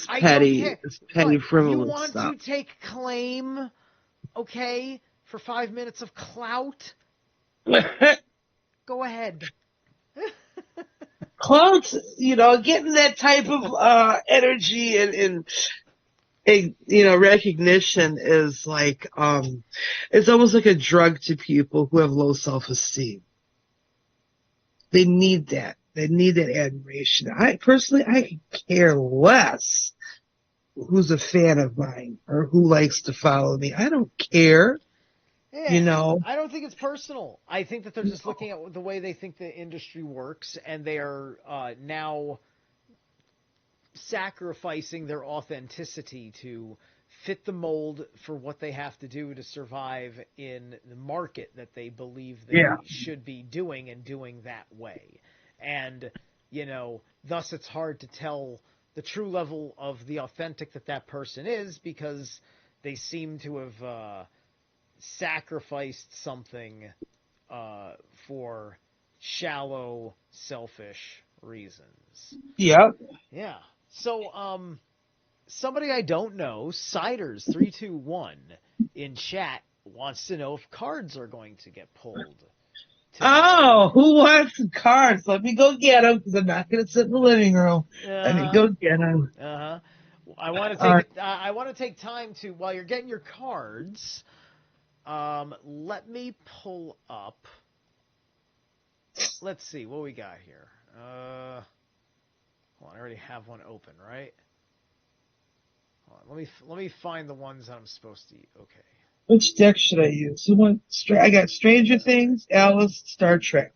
I petty. don't care. It's petty, frivolous You want stuff. to take claim, okay, for 5 minutes of clout? Go ahead. Clouds, getting that type of energy and recognition is like, it's almost like a drug to people who have low self-esteem. They need that. They need that admiration. I could care less who's a fan of mine or who likes to follow me. I don't care, you Yeah, know. I don't think it's personal. I think that they're just looking at the way they think the industry works, and they are now sacrificing their authenticity to fit the mold for what they have to do to survive in the market that they believe they Yeah. should be doing and doing that way. And, thus it's hard to tell the true level of the authentic that person is because they seem to have sacrificed something for shallow, selfish reasons. Yep. Yeah. So, somebody I don't know, Ciders321 in chat wants to know if cards are going to get pulled today. Oh, who wants some cards? Let me go get them because I'm not going to sit in the living room. Let me go get them. Uh-huh. I want to All right. I want to take time to, while you're getting your cards, let me pull up. Let's see what we got here. Hold on, I already have one open, right? Hold on, let me find the ones that I'm supposed to use. Okay. Which deck should I use? I got Stranger Things, Alice, Star Trek.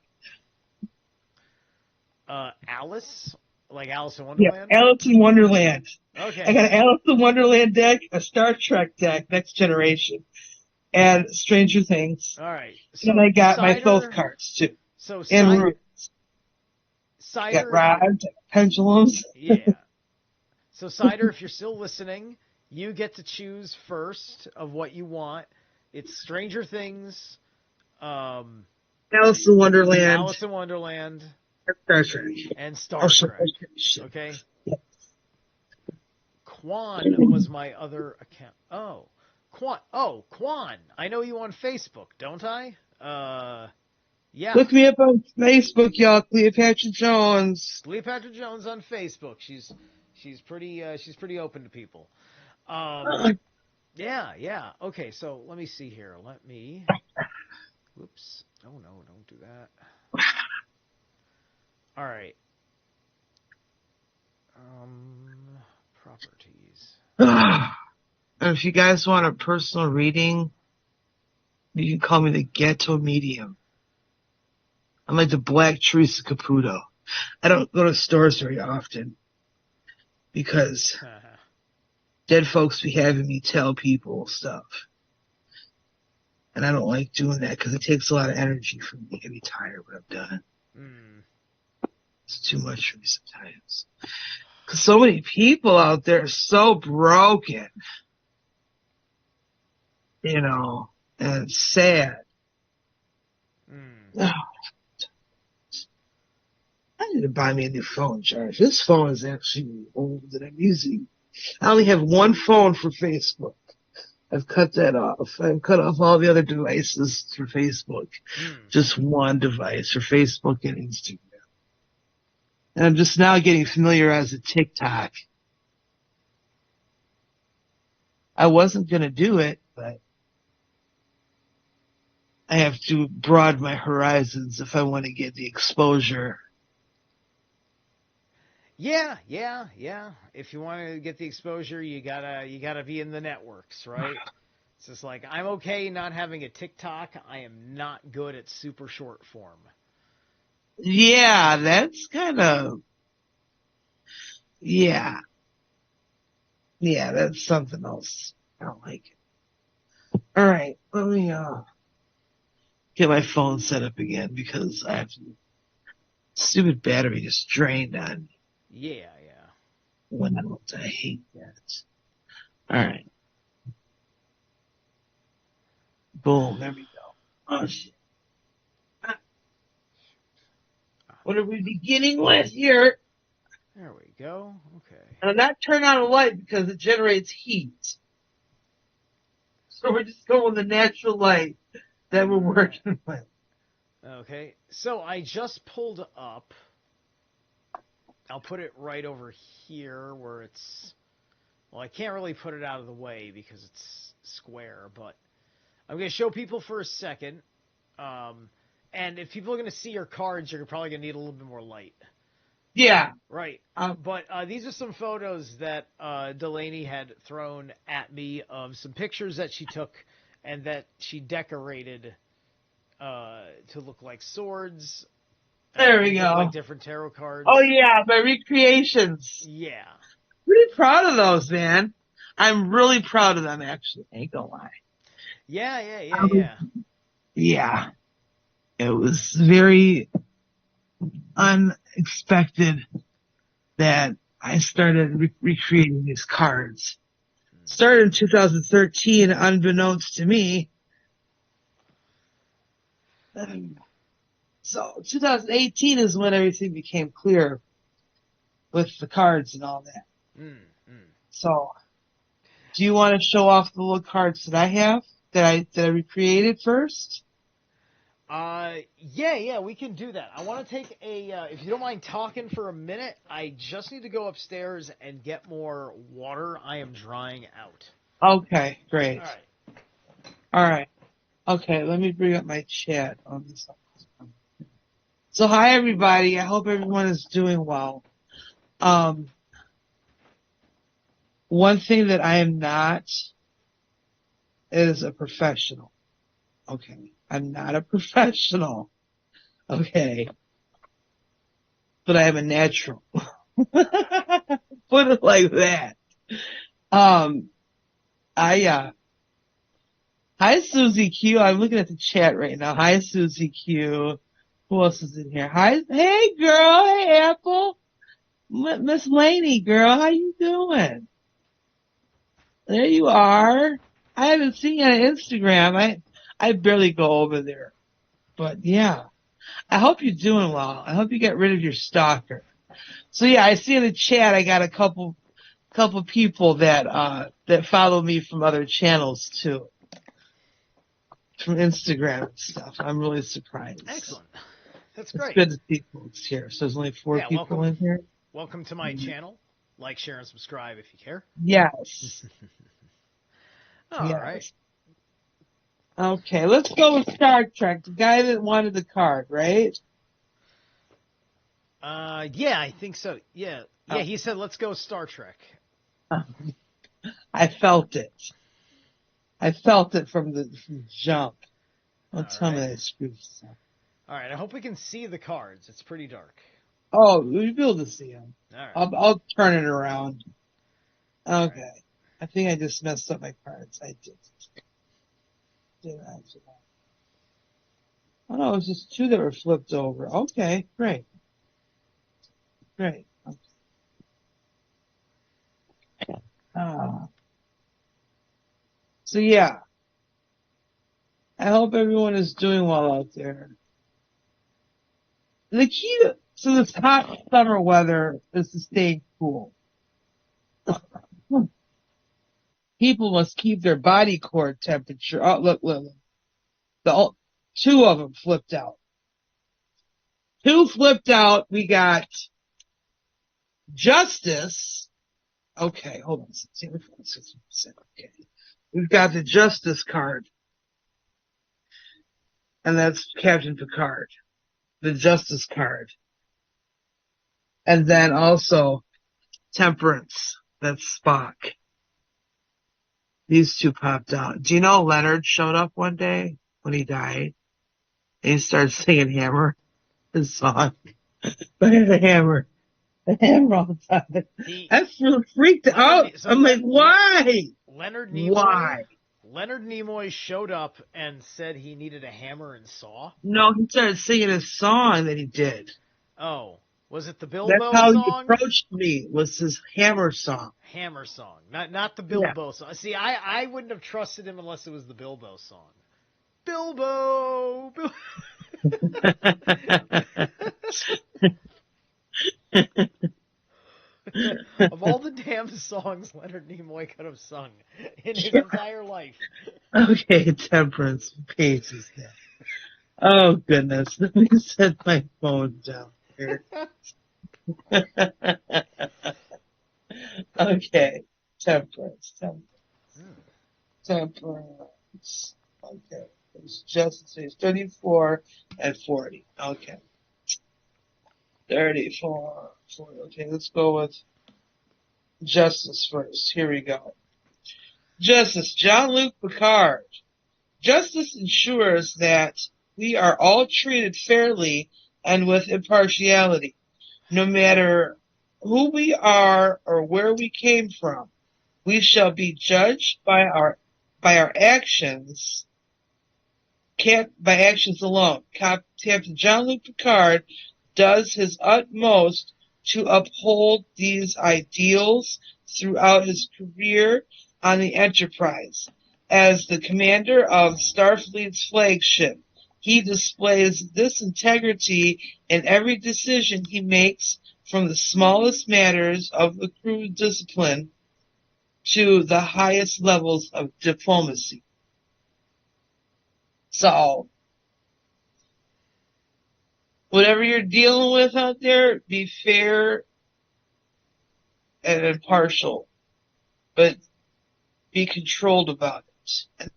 Alice, like Alice in Yeah, Wonderland. Alice in Wonderland. Okay. I got an Alice in Wonderland deck, a Star Trek deck, Next Generation, and Stranger Things. All right. And So I got my Thoth cider. cards too. So And cider. Roots. Got Cider. rods, pendulums. Yeah. So cider, if you're still listening, you get to choose first of what you want. It's Stranger Things, Alice in Wonderland. Alice in Wonderland, Star Trek. and Star Trek. Okay. Quan was my other account. Oh, Quan. Oh, Quan. I know you on Facebook, don't I? Yeah. Look me up on Facebook, y'all. Cleopatra Jones. Cleopatra Jones on Facebook. She's pretty open to people. Yeah. Okay, so let me see here. Whoops. Oh no, don't do that. All right. Properties. And if you guys want a personal reading, you can call me the Ghetto Medium. I'm like the Black Teresa Caputo. I don't go to stores very often because dead folks be having me tell people stuff. And I don't like doing that because it takes a lot of energy for me to be tired when I'm done. It's too much for me sometimes. Because so many people out there are so broken. And it's sad. I need to buy me a new phone, Charge. This phone is actually old that I'm using. I only have one phone for Facebook. I've cut that off. I've cut off all the other devices for Facebook. Just one device for Facebook and Instagram. And I'm just now getting familiarized with TikTok. I wasn't going to do it, but I have to broaden my horizons if I want to get the exposure. Yeah. If you want to get the exposure, you gotta be in the networks, right? It's just like, I'm okay not having a TikTok. I am not good at super short form. Yeah, that's kind of, yeah, that's something else. I don't like it. All right, let me get my phone set up again because I have to. Stupid battery just drained on me. Yeah. When I hate that. All right. Boom. There we go. Oh shit. What are we beginning with here? There we go. Okay. And I'm not turning on a light because it generates heat. So we're just going with the natural light that we're working with. Okay. So I just pulled up. I'll put it right over here where it's. Well, I can't really put it out of the way because it's square, but I'm going to show people for a second. And if people are going to see your cards, you're probably going to need a little bit more light. Yeah. Right. But these are some photos that Delaney had thrown at me of some pictures that she took and that she decorated to look like swords. There we go. Like different tarot cards. Oh, yeah, my recreations. Yeah. Pretty proud of those, man. I'm really proud of them, actually. I ain't gonna lie. Yeah. Yeah. It was very unexpected that I started recreating these cards. Started in 2013, unbeknownst to me. So 2018 is when everything became clear with the cards and all that. So, do you want to show off the little cards that I have that I recreated first? Yeah, we can do that. I want to take if you don't mind talking for a minute, I just need to go upstairs and get more water. I am drying out. Okay, great. All right. Okay, let me bring up my chat on this. So, hi everybody. I hope everyone is doing well. One thing that I am not is a professional. Okay. I'm not a professional. Okay. But I am a natural. Put it like that. Hi Susie Q. I'm looking at the chat right now. Hi Susie Q. Who else is in here? Hey girl. Hey Apple. Miss Laney girl. How you doing? There you are. I haven't seen you on Instagram. I barely go over there. But yeah. I hope you're doing well. I hope you get rid of your stalker. So yeah, I see in the chat I got a couple people that follow me from other channels too. From Instagram and stuff. I'm really surprised. Excellent. That's great. It's good to see folks here. So there's only 4 people in here. Welcome to my channel. Like, share, and subscribe if you care. Yes. All right. Okay, let's go with Star Trek. The guy that wanted the card, right? Yeah, I think so. Yeah, he said, let's go Star Trek. I felt it. I felt it from the jump. Don't tell me I screwed this up. All right, I hope we can see the cards. It's pretty dark. Oh, you'll be able to see them. All right. I'll turn it around. Okay. Right. I think I just messed up my cards. I did. Oh no, it was just 2 that were flipped over. Okay, great. Great. Okay. So yeah. I hope everyone is doing well out there. The key to this hot summer weather is to stay cool. People must keep their body core temperature. Oh, look. The 2 of them flipped out. 2 flipped out. We got Justice. Okay, hold on. 60%. Okay. We've got the Justice card. And that's Captain Picard. The Justice card. And then also Temperance. That's Spock. These 2 popped out. Do you know Leonard showed up one day when he died? And he started singing Hammer, his song. But I had a hammer. A hammer all the time. That's really freaked out. I'm like, why? Leonard Nimoy? Why? Leonard Nimoy showed up and said he needed a hammer and saw? No, he started singing his song that he did. Oh. Was it the Bilbo song? That's how he approached me, was his Hammer song. Hammer song. Not the Bilbo song. See, I wouldn't have trusted him unless it was the Bilbo song. Bilbo! Of all the damn songs Leonard Nimoy could have sung in his entire life. Okay, Temperance. Pace is that. Oh, goodness. Let me set my phone down here. Okay. Temperance. Hmm. Temperance. Okay. It's Justice is 34 and 40. Okay. 34, 40. Okay, let's go with Justice first. Here we go. Justice, Jean-Luc Picard. Justice ensures that we are all treated fairly and with impartiality, no matter who we are or where we came from. We shall be judged by our actions, by actions alone. Captain Jean-Luc Picard does his utmost to uphold these ideals throughout his career on the Enterprise. As the commander of Starfleet's flagship, he displays this integrity in every decision he makes, from the smallest matters of the crew discipline to the highest levels of diplomacy. So, whatever you're dealing with out there, be fair and impartial, but be controlled about it.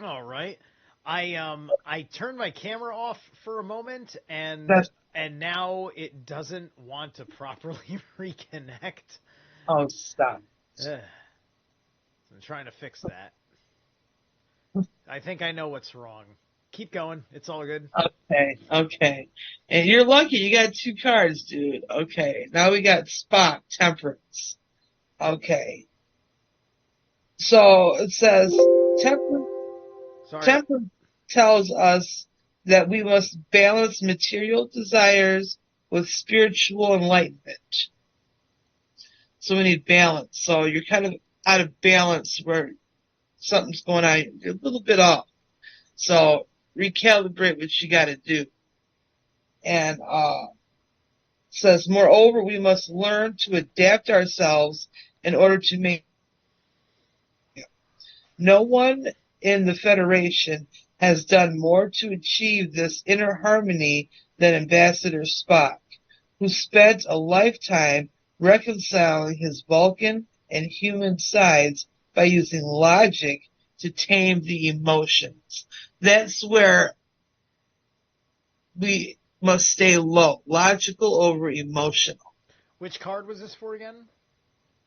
All right. I turned my camera off for a moment, and That's, now it doesn't want to properly reconnect. oh, stop. Ugh. I'm trying to fix that. I think I know what's wrong. Keep going. It's all good. Okay. And you're lucky you got 2 cards, dude. Okay. Now we got Spock, Temperance. Okay. So it says, Sorry. Temperance tells us that we must balance material desires with spiritual enlightenment. So we need balance. So you're kind of out of balance where something's going on. You're a little bit off. So recalibrate what you got to do. And says, moreover, we must learn to adapt ourselves in order to make. No one in the Federation has done more to achieve this inner harmony than Ambassador Spock, who spent a lifetime reconciling his Vulcan and human sides by using logic to tame the emotions. That's where we must stay low. Logical over emotional. Which card was this for again?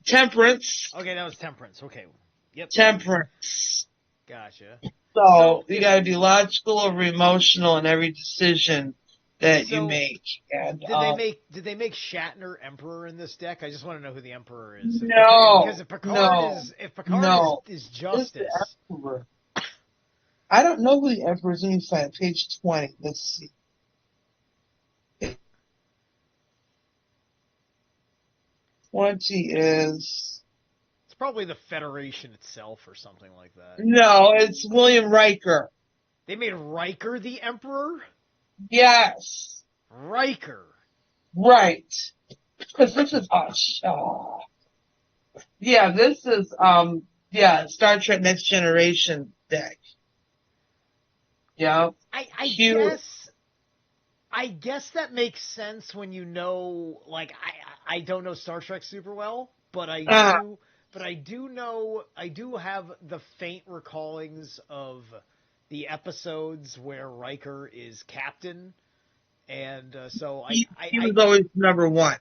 Temperance. Okay, that was Temperance. Okay. Yep. Temperance. Gotcha. So you got to be logical over emotional in every decision that you make. And did they make Shatner Emperor in this deck? I just want to know who the Emperor is. No. Because if Picard is Justice. I don't know who the Emperor is. Let me find page 20. Let's see. Is it's probably the Federation itself or something like that. No, it's William Riker. They made Riker the Emperor? Yes. Riker. Right. Because this is yeah, this is Star Trek Next Generation deck. Yeah. I guess that makes sense when you know, like, I don't know Star Trek super well, but I do have the faint recallings of the episodes where Riker is captain, and so he was always number 1.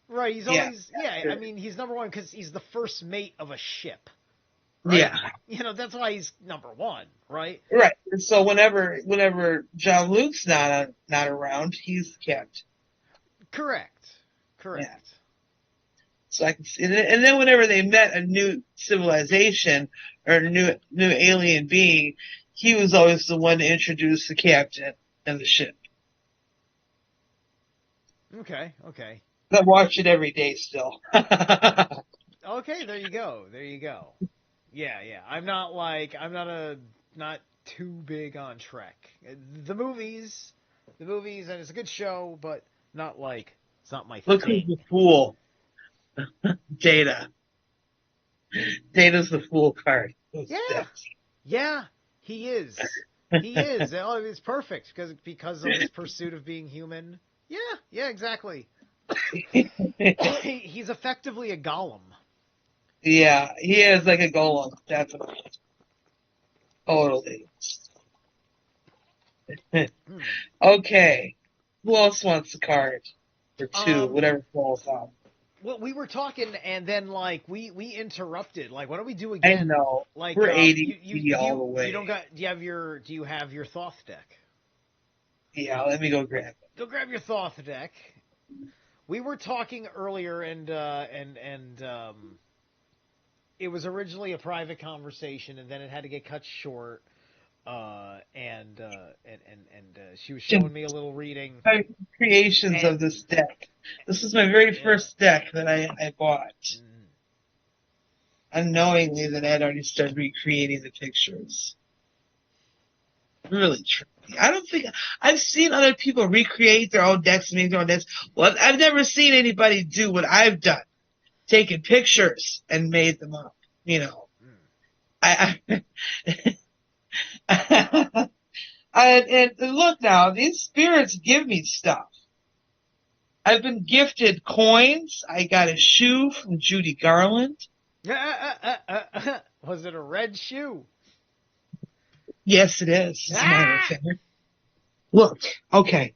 Right, he's always I mean, he's number 1 because he's the first mate of a ship. Right? Yeah. You know, that's why he's number 1, right? Right. And so whenever Jean-Luc's not around, he's kept. Correct. Yeah. So I can see, and then whenever they met a new civilization or a new alien being, he was always the one to introduce the captain and the ship. Okay. I watch it every day still. Okay, there you go. Yeah. I'm not too big on Trek. The movies, and it's a good show, but not like, it's not my Look thing. who's the fool. Data. Data's the fool card. Yeah, he is. Oh, it's perfect because of his pursuit of being human. Yeah, exactly. He's effectively a golem. Yeah, he is like a golem, definitely. Totally. Hmm. Okay. Who else wants a card? Or two, Um, whatever falls on. well, we were talking, and then like we interrupted. Like, why don't we do I again? know. Like, We're you ADD all the you don't way. got do you have your Thoth deck? Yeah, let me go grab it. Go grab your Thoth deck. We were talking earlier, and it was originally a private conversation, and then it had to get cut short. She was showing me a little reading. My creations And of this deck. This is my very yeah. first deck that I bought. Mm. Unknowingly that I'd already started recreating the pictures. Really tricky. I don't think I've seen other people recreate their own decks and make their own decks. Well, I've never seen anybody do what I've done. Taken pictures and made them up. You know. I and look now, these spirits give me stuff. I've been gifted coins. I got a shoe from Judy Garland. Was it a red shoe? Yes, it is, as a matter of fact. Look, okay.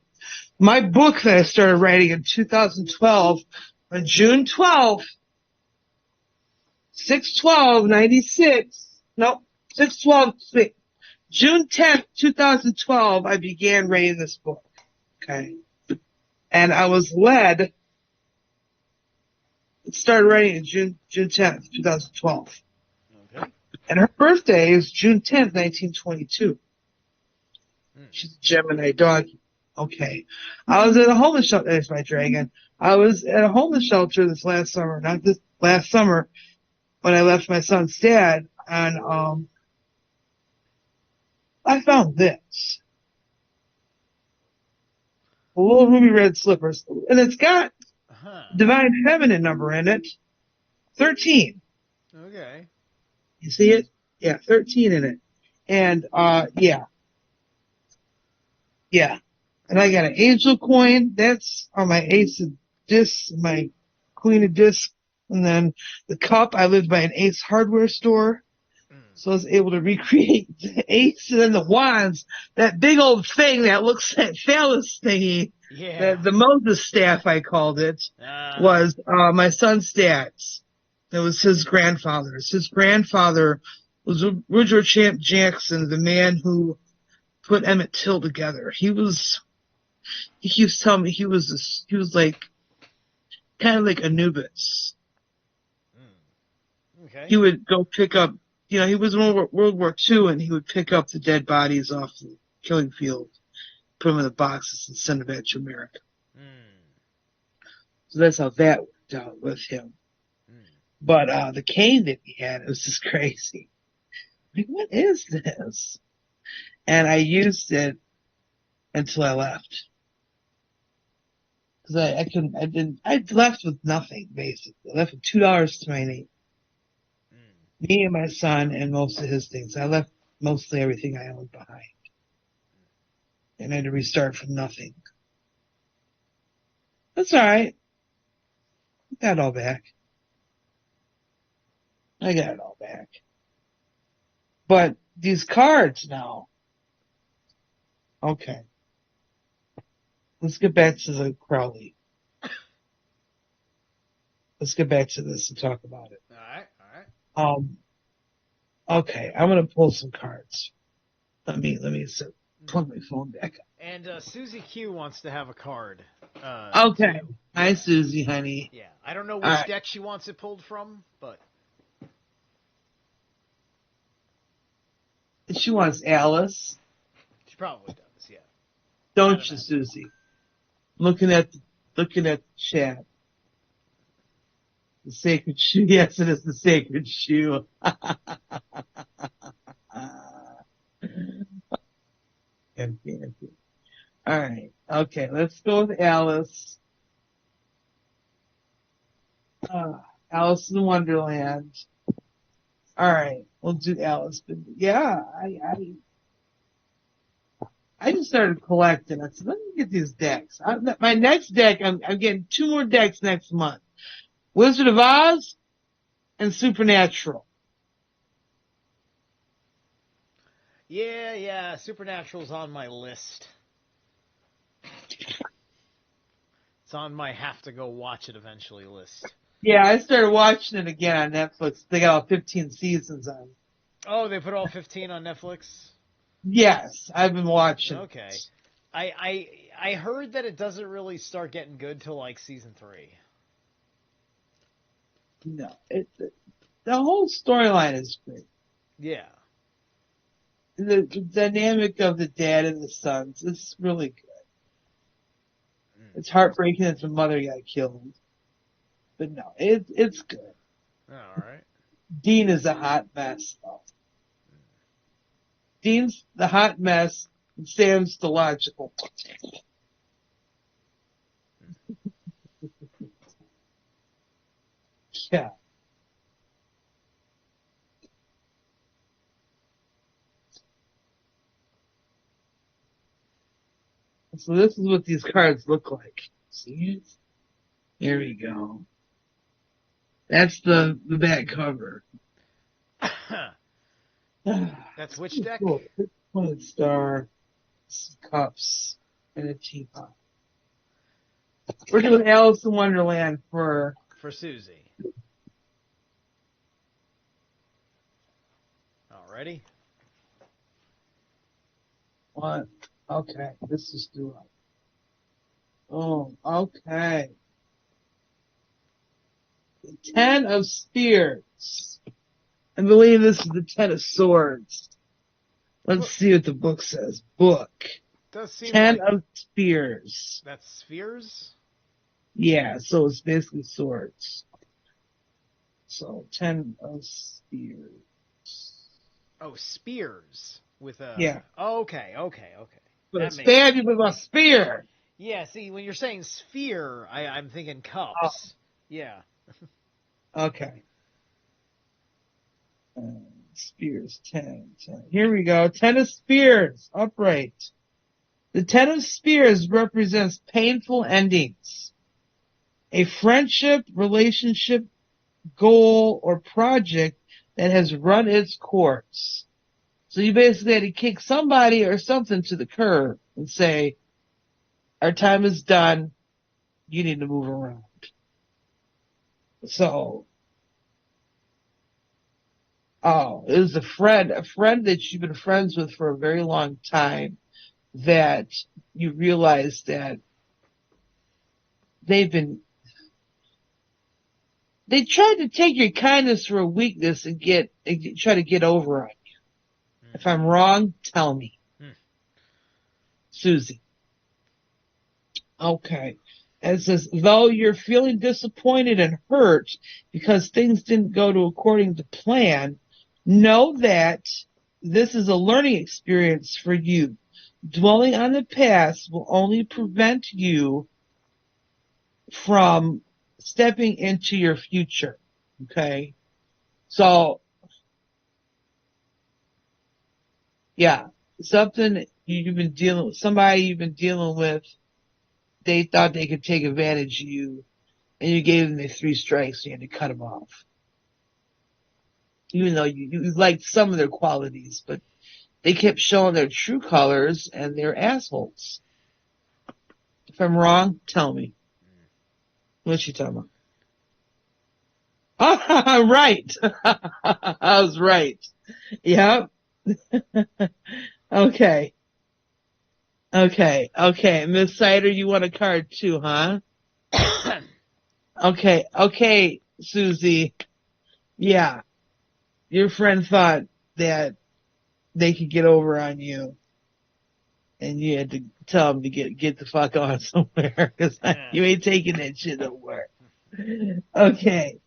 My book that I started writing in 2012, on June 12th, 6/12/96, nope, 6/12, June 10th, 2012, I began writing this book. Okay. And I was led, started writing in June 10th, 2012. Okay. And her birthday is June 10th, 1922. She's a Gemini dog. Okay. I was at a homeless shelter. There's my dragon. I was at a homeless shelter this last summer, not this last summer, when I left my son's dad. And, I found this. A little ruby red slippers. And it's got divine feminine number in it. 13. Okay. You see it? Yeah, 13 in it. And, yeah. Yeah. And I got an angel coin. That's on my ace of discs, my queen of discs. And then the cup, I lived by an Ace hardware store. So I was able to recreate the ace. And then the wands, that big old thing that looks like phallus thingy. Yeah. The Moses staff, I called it, was, my son's dad's. It was his grandfather's. His grandfather was Woodrow Champ Jackson, the man who put Emmett Till together. He keeps telling me he was like, kind of like Anubis. Okay. He would go pick up, he was in World War II, and he would pick up the dead bodies off the killing field, put them in the boxes, and send them back to America. So that's how that worked out with him. But the cane that he had, it was just crazy. Like, what is this? And I used it until I left. Cause I left with nothing, basically. I left with $2 to my name. Me and my son and most of his things. I left mostly everything I owned behind. And I had to restart from nothing. That's alright. I got it all back. But these cards now. Okay. Let's get back to the Crowley. Let's get back to this and talk about it. All right. Okay, I'm gonna pull some cards. Let me plug my phone back up. And Susie Q wants to have a card. Okay. Too. Hi, Susie, honey. Yeah. I don't know which deck she wants it pulled from, but She wants Alice. she probably does. Yeah. Don't you, Susie? Looking at the chat. The sacred shoe. Yes, it is the sacred shoe. All right. Okay, let's go with Alice. Alice in Wonderland. All right, we'll do Alice. But yeah, I just started collecting. I said, let me get these decks. My next deck, I'm getting 2 more decks next month. Wizard of Oz and Supernatural. Yeah. Supernatural's on my list. It's on my have to go watch it eventually list. Yeah, I started watching it again on Netflix. They got all 15 seasons on. Oh, they put all 15 on Netflix? Yes, I've been watching. Okay. I heard that it doesn't really start getting good till like season 3. No, the whole storyline is great. Yeah. The dynamic of the dad and the sons is really good. It's heartbreaking that the mother got killed. But no, it's good. All right. Dean is a hot mess, though. Dean's the hot mess, and Sam's the logical. Yeah. So this is what these cards look like. See? Here we go. That's the back cover. That's which deck? Cool. One star, some cups, and a teapot. We're doing Alice in Wonderland for Susie. Alrighty. what? Okay, this is due up. Oh, okay. The 10 of Spears. I believe this is the 10 of Swords. Let's see what the book says. Book. Does seem 10 like of Spears. that's spheres? Yeah, so it's basically swords. So 10 of Spears. Oh, spears with a. Yeah. Oh, okay. But That it's makes stab you with a spear. Yeah, see, when you're saying sphere, I'm thinking cups. Yeah. Okay. Spears, 10. Here we go. 10 of Spears, upright. The 10 of Spears represents painful endings. A friendship, relationship, goal, or project that has run its course. So you basically had to kick somebody or something to the curb and say, our time is done. You need to move around. So, it was a friend that you've been friends with for a very long time, that you realize that they tried to take your kindness for a weakness and try to get over on you. If I'm wrong, tell me. Susie. Okay. And it says, though you're feeling disappointed and hurt because things didn't go according to plan, know that this is a learning experience for you. Dwelling on the past will only prevent you from stepping into your future. Okay? So, yeah, somebody you've been dealing with, they thought they could take advantage of you, and you gave them the 3 strikes, and you had to cut them off. Even though you liked some of their qualities, but they kept showing their true colors, and they're assholes. If I'm wrong, tell me. What's she talking about? Right. I was right. Yep. Okay. Miss Sider, you want a card too, huh? Okay, Susie. Yeah. Your friend thought that they could get over on you, and you had to tell them to get the fuck on somewhere, because you ain't taking that shit nowhere. Okay.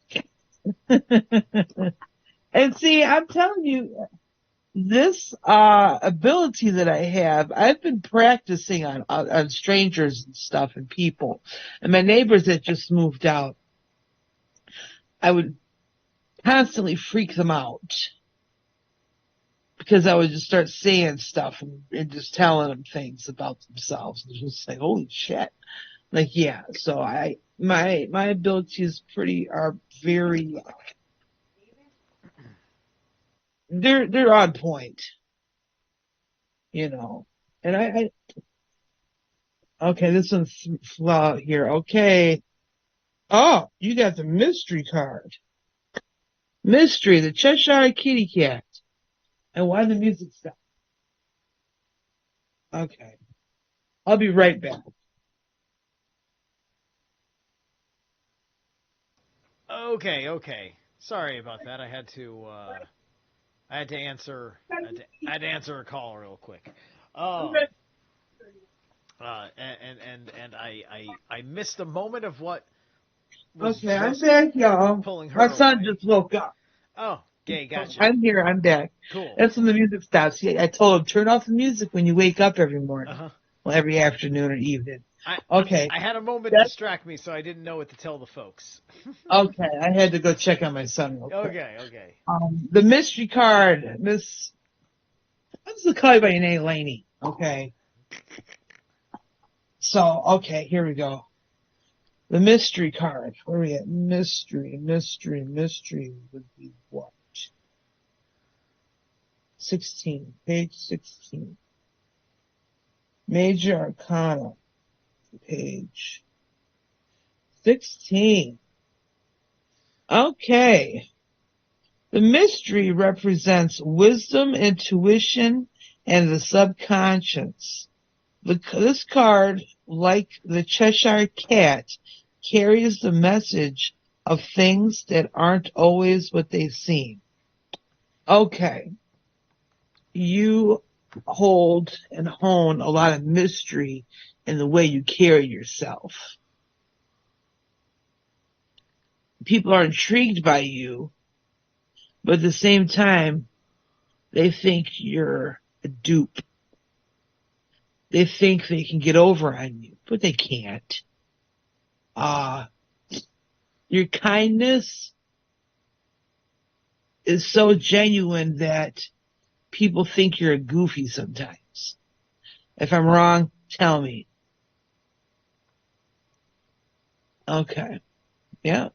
And see, I'm telling you, this ability that I have, I've been practicing on strangers and stuff and people. And my neighbors that just moved out, I would constantly freak them out. because I would just start saying stuff and just telling them things about themselves. And just like, holy shit. Like, yeah. So my abilities are very, they're on point, you know. And okay, this one's flaw here. Okay. Oh, you got the mystery card. Mystery, the Cheshire Kitty Cat. And why the music stop? Okay. I'll be right back. Okay. Sorry about that. I had to answer. I had to answer a call real quick. And I missed a moment of what was Okay, I'm just back, y'all. pulling her My son away. just woke up. Oh, okay, gotcha. I'm here. I'm back. Cool. That's when the music stops. I told him, turn off the music when you wake up every morning. Uh-huh. Well, every afternoon or evening. I Okay. had a moment distract me, so I didn't know what to tell the folks. Okay. I had to go check on my son real quick. Okay. The mystery card, I'm just gonna call you by your name, Lainey. Okay. So, okay, here we go. The mystery card. Where are we at? Mystery would be what? 16. Page 16. Major Arcana. Page 16. Okay. The mystery represents wisdom, intuition, and the subconscious. This card, like the Cheshire Cat, carries the message of things that aren't always what they seem. Okay. You hold and hone a lot of mystery in the way you carry yourself. People are intrigued by you, but at the same time, they think you're a dupe. They think they can get over on you, but they can't. Your kindness is so genuine that people think you're a goofy sometimes. If I'm wrong, tell me. Okay. Yeah.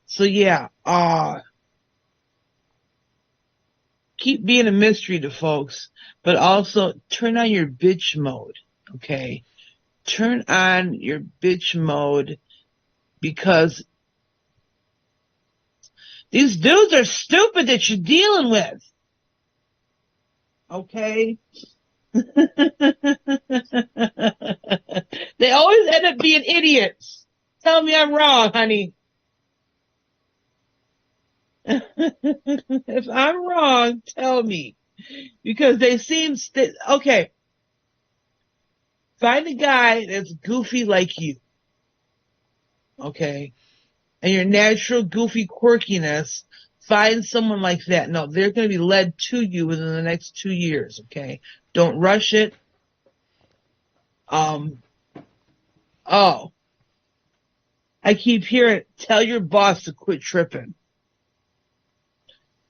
So yeah, keep being a mystery to folks, but also turn on your bitch mode. Okay. Turn on your bitch mode because these dudes are stupid that you're dealing with. Okay. They always end up being idiots. Tell me I'm wrong, honey. If I'm wrong, tell me. Because they seem, okay. Find a guy that's goofy like you. Okay. And your natural goofy quirkiness, find someone like that. No, they're going to be led to you within the next 2 years. Okay. Don't rush it. I keep hearing, tell your boss to quit tripping.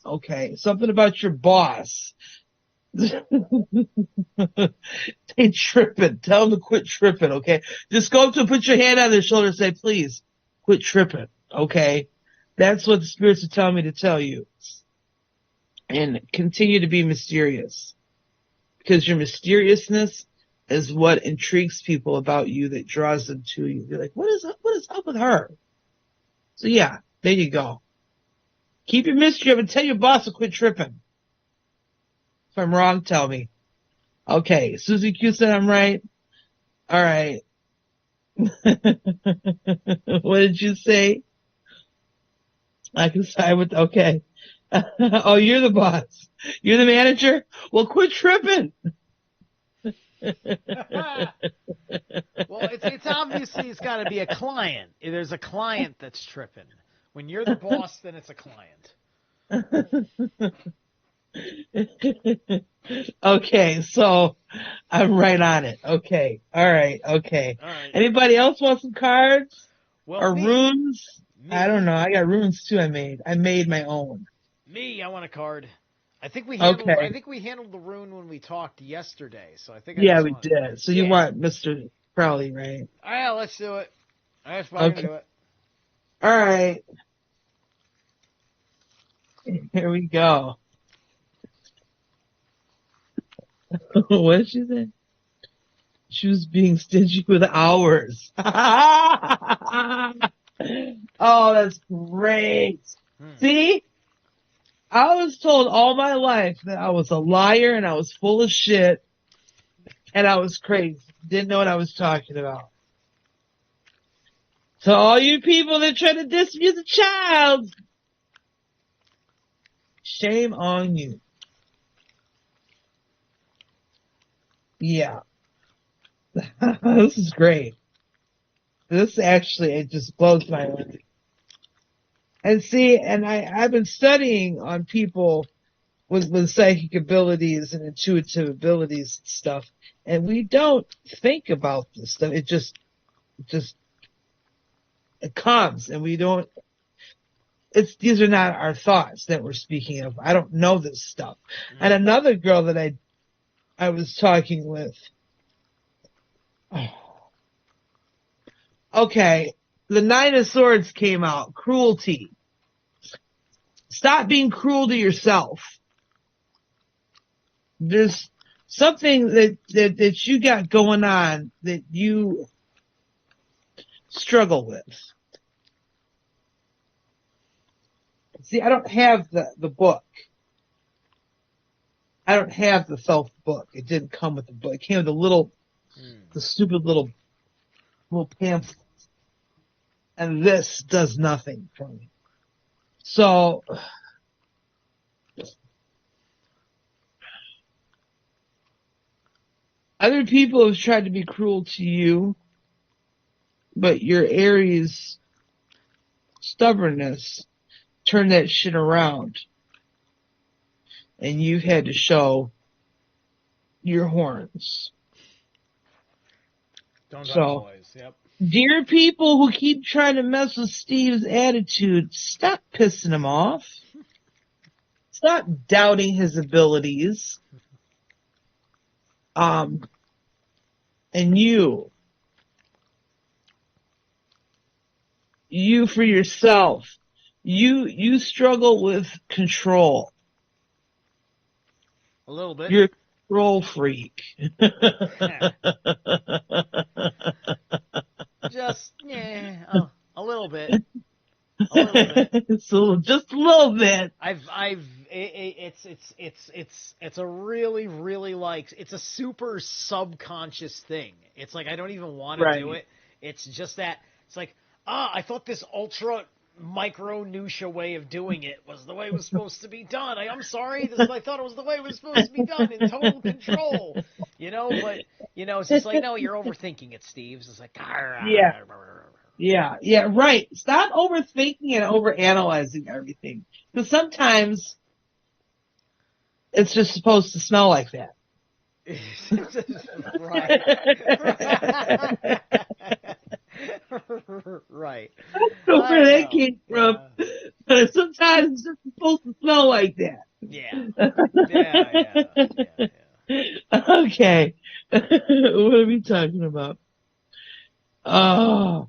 Okay. Something about your boss. They tripping. Tell them to quit tripping. Okay. Just go up to put your hand on their shoulder and say, please quit tripping. Okay. That's what the spirits are telling me to tell you. And continue to be mysterious. Because your mysteriousness is what intrigues people about you, that draws them to you. They're like, what is up with her? So yeah, there you go. Keep your mystery up and tell your boss to quit tripping. If I'm wrong, tell me. Okay, Susie Q said I'm right. All right. What did you say? I can side with, okay. Oh, you're the boss. You're the manager? Well, quit tripping. Well, it's obviously it's got to be a client. There's a client that's tripping. When you're the boss, then it's a client. Okay, so I'm right on it. Okay, all right. Anybody else want some cards or runes? I don't know. I got runes too. I made my own. Me, I want a card. I think we handled. I Okay. think we handled the rune when we talked yesterday. So I think I Yeah, just we want. did. So you Yeah. want Mr. Crowley, right? All right, let's do it. Let's fucking Okay. do it. All right. Here we go. What did she say? She was being stingy with hours. Oh, that's great. Hmm. See? I was told all my life that I was a liar and I was full of shit and I was crazy. Didn't know what I was talking about. So all you people that try to diss me as a child, shame on you. Yeah. This is great. This actually, it just blows my mind. And see, and I've been studying on people with psychic abilities and intuitive abilities and stuff, and we don't think about this stuff. It just it comes, and we don't. These are not our thoughts that we're speaking of. I don't know this stuff. And another girl that I was talking with. Okay, the Nine of Swords came out. Cruelty. Stop being cruel to yourself. There's something that you got going on that you struggle with. See, I don't have the book. I don't have the self book. It didn't come with the book. It came with the stupid little pamphlet. And this does nothing for me. So, other people have tried to be cruel to you, but your Aries stubbornness turned that shit around. And you've had to show your horns. Don't touch So, boys. Yep. dear people who keep trying to mess with Steve's attitude, stop pissing him off. Stop doubting his abilities. And you for yourself, you struggle with control. A little bit. You're a control freak. Just a little bit. A little bit. So just a little bit. It's a really, really it's a super subconscious thing. It's like I don't even want to do it. It's just that it's like, I thought this ultra micro-nutia way of doing it was the way it was supposed to be done. I'm sorry, I thought it was the way it was supposed to be done in total control. But it's just like, no, you're overthinking it, Steve. It's like, Yeah, right. Stop overthinking and overanalyzing everything. Because sometimes it's just supposed to smell like that. Right. That's where that came from. Sometimes it's just supposed to smell like that. Yeah. Okay. What are we talking about? Oh.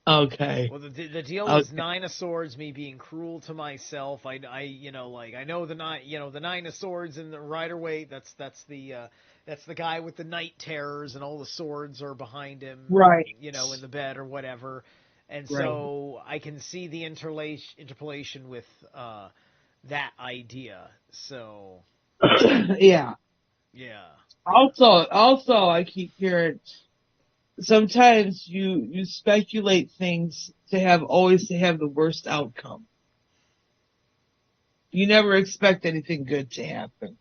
Okay. Well, the deal was Nine of Swords, me being cruel to myself. I know the Nine of Swords and the Rider-Waite. That's the guy with the night terrors and all the swords are behind him. Right. In the bed or whatever. And so I can see the interpolation with that idea. So. Yeah. Yeah. Also, I keep hearing. Sometimes you speculate things always to have the worst outcome. You never expect anything good to happen.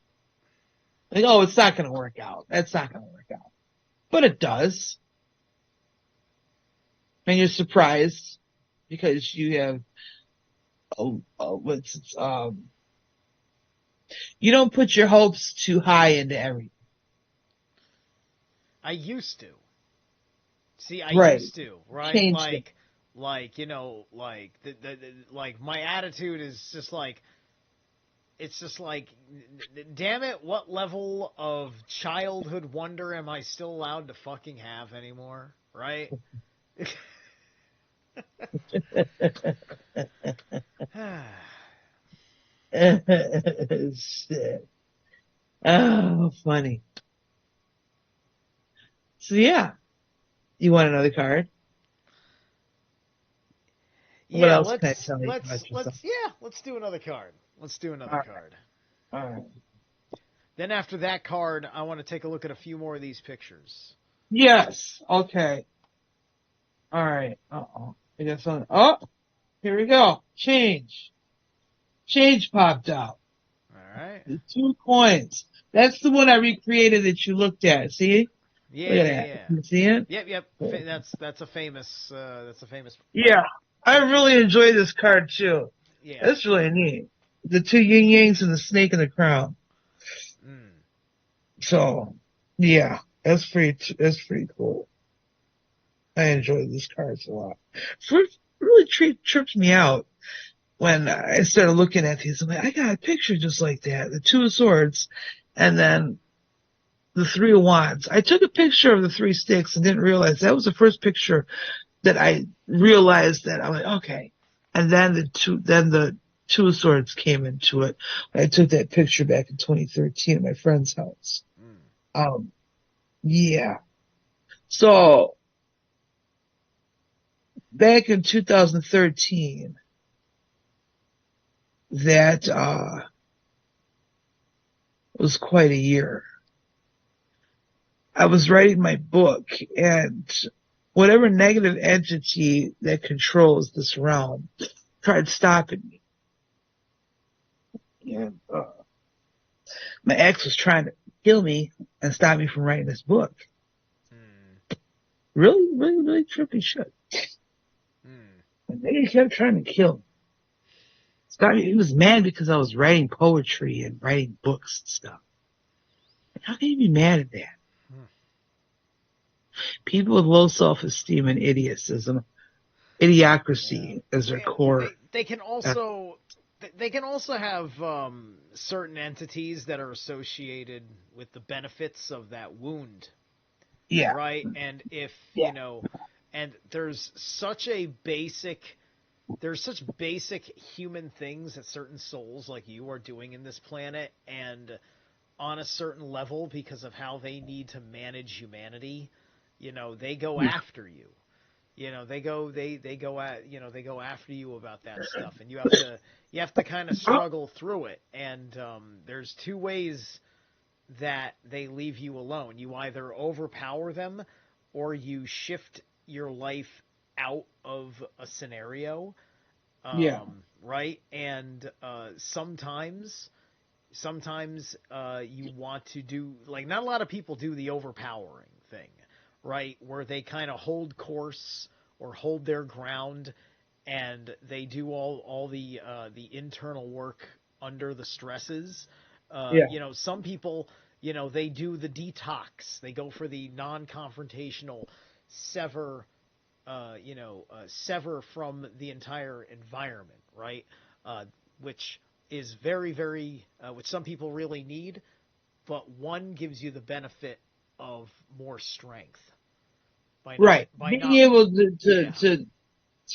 Like, oh, it's not going to work out. That's not going to work out. But it does. And you're surprised because you have, you don't put your hopes too high into everything. I used to. See, I used to, right? Changed like my attitude is just like, it's just like, damn it, what level of childhood wonder am I still allowed to fucking have anymore? Right? Shit. Oh, funny. So yeah, you want another card? What Yeah, else can I tell you about yourself? let's do another card. Let's do All another right. card. All right. Then after that card, I want to take a look at a few more of these pictures. Yes. Okay. All right. Uh-oh. I got something. Oh, here we go. Change. Change popped out. All right. The 2 coins. That's the one I recreated that you looked at. See? Yeah, Look at yeah, that. yeah. You see it? Yep. That's a famous Yeah. I really enjoy this card too. yeah. That's really neat. The 2 yin yangs and the snake in the crown. Mm. So, yeah, that's pretty cool. I enjoy these cards a lot. First, really tripped me out when I started looking at these. I'm like, I got a picture just like that. The 2 of swords and then the 3 of wands. I took a picture of the 3 sticks and didn't realize that was the first picture that I realized that I'm like, okay. And then the 2 of swords came into it. I took that picture back in 2013 at my friend's house. Mm. Yeah. So back in 2013, that was quite a year. I was writing my book, and whatever negative entity that controls this realm tried stopping me. And my ex was trying to kill me and stop me from writing this book. Mm. Really, really, really trippy shit. Mm. And they kept trying to kill me. He was mad because I was writing poetry and writing books and stuff. How can you be mad at that? Hmm. People with low self-esteem and idiotism, idiocracy as their core. They can also have certain entities that are associated with the benefits of that wound, Yeah. right? And if Yeah. you know, and there's such basic human things that certain souls like you are doing in this planet, and on a certain level because of how they need to manage humanity, they go after you. They go after you about that stuff, and you have to kind of struggle through it. And there's 2 ways that they leave you alone. You either overpower them, or you shift your life out of a scenario. Yeah. Right. And sometimes you want to do, like, not a lot of people do the overpowering thing, right? Where they kind of hold course or hold their ground, and they do all the internal work under the stresses. Yeah. Some people, they do the detox. They go for the non-confrontational sever from the entire environment, right? Which is very, very, which some people really need, but one gives you the benefit of more strength. Being able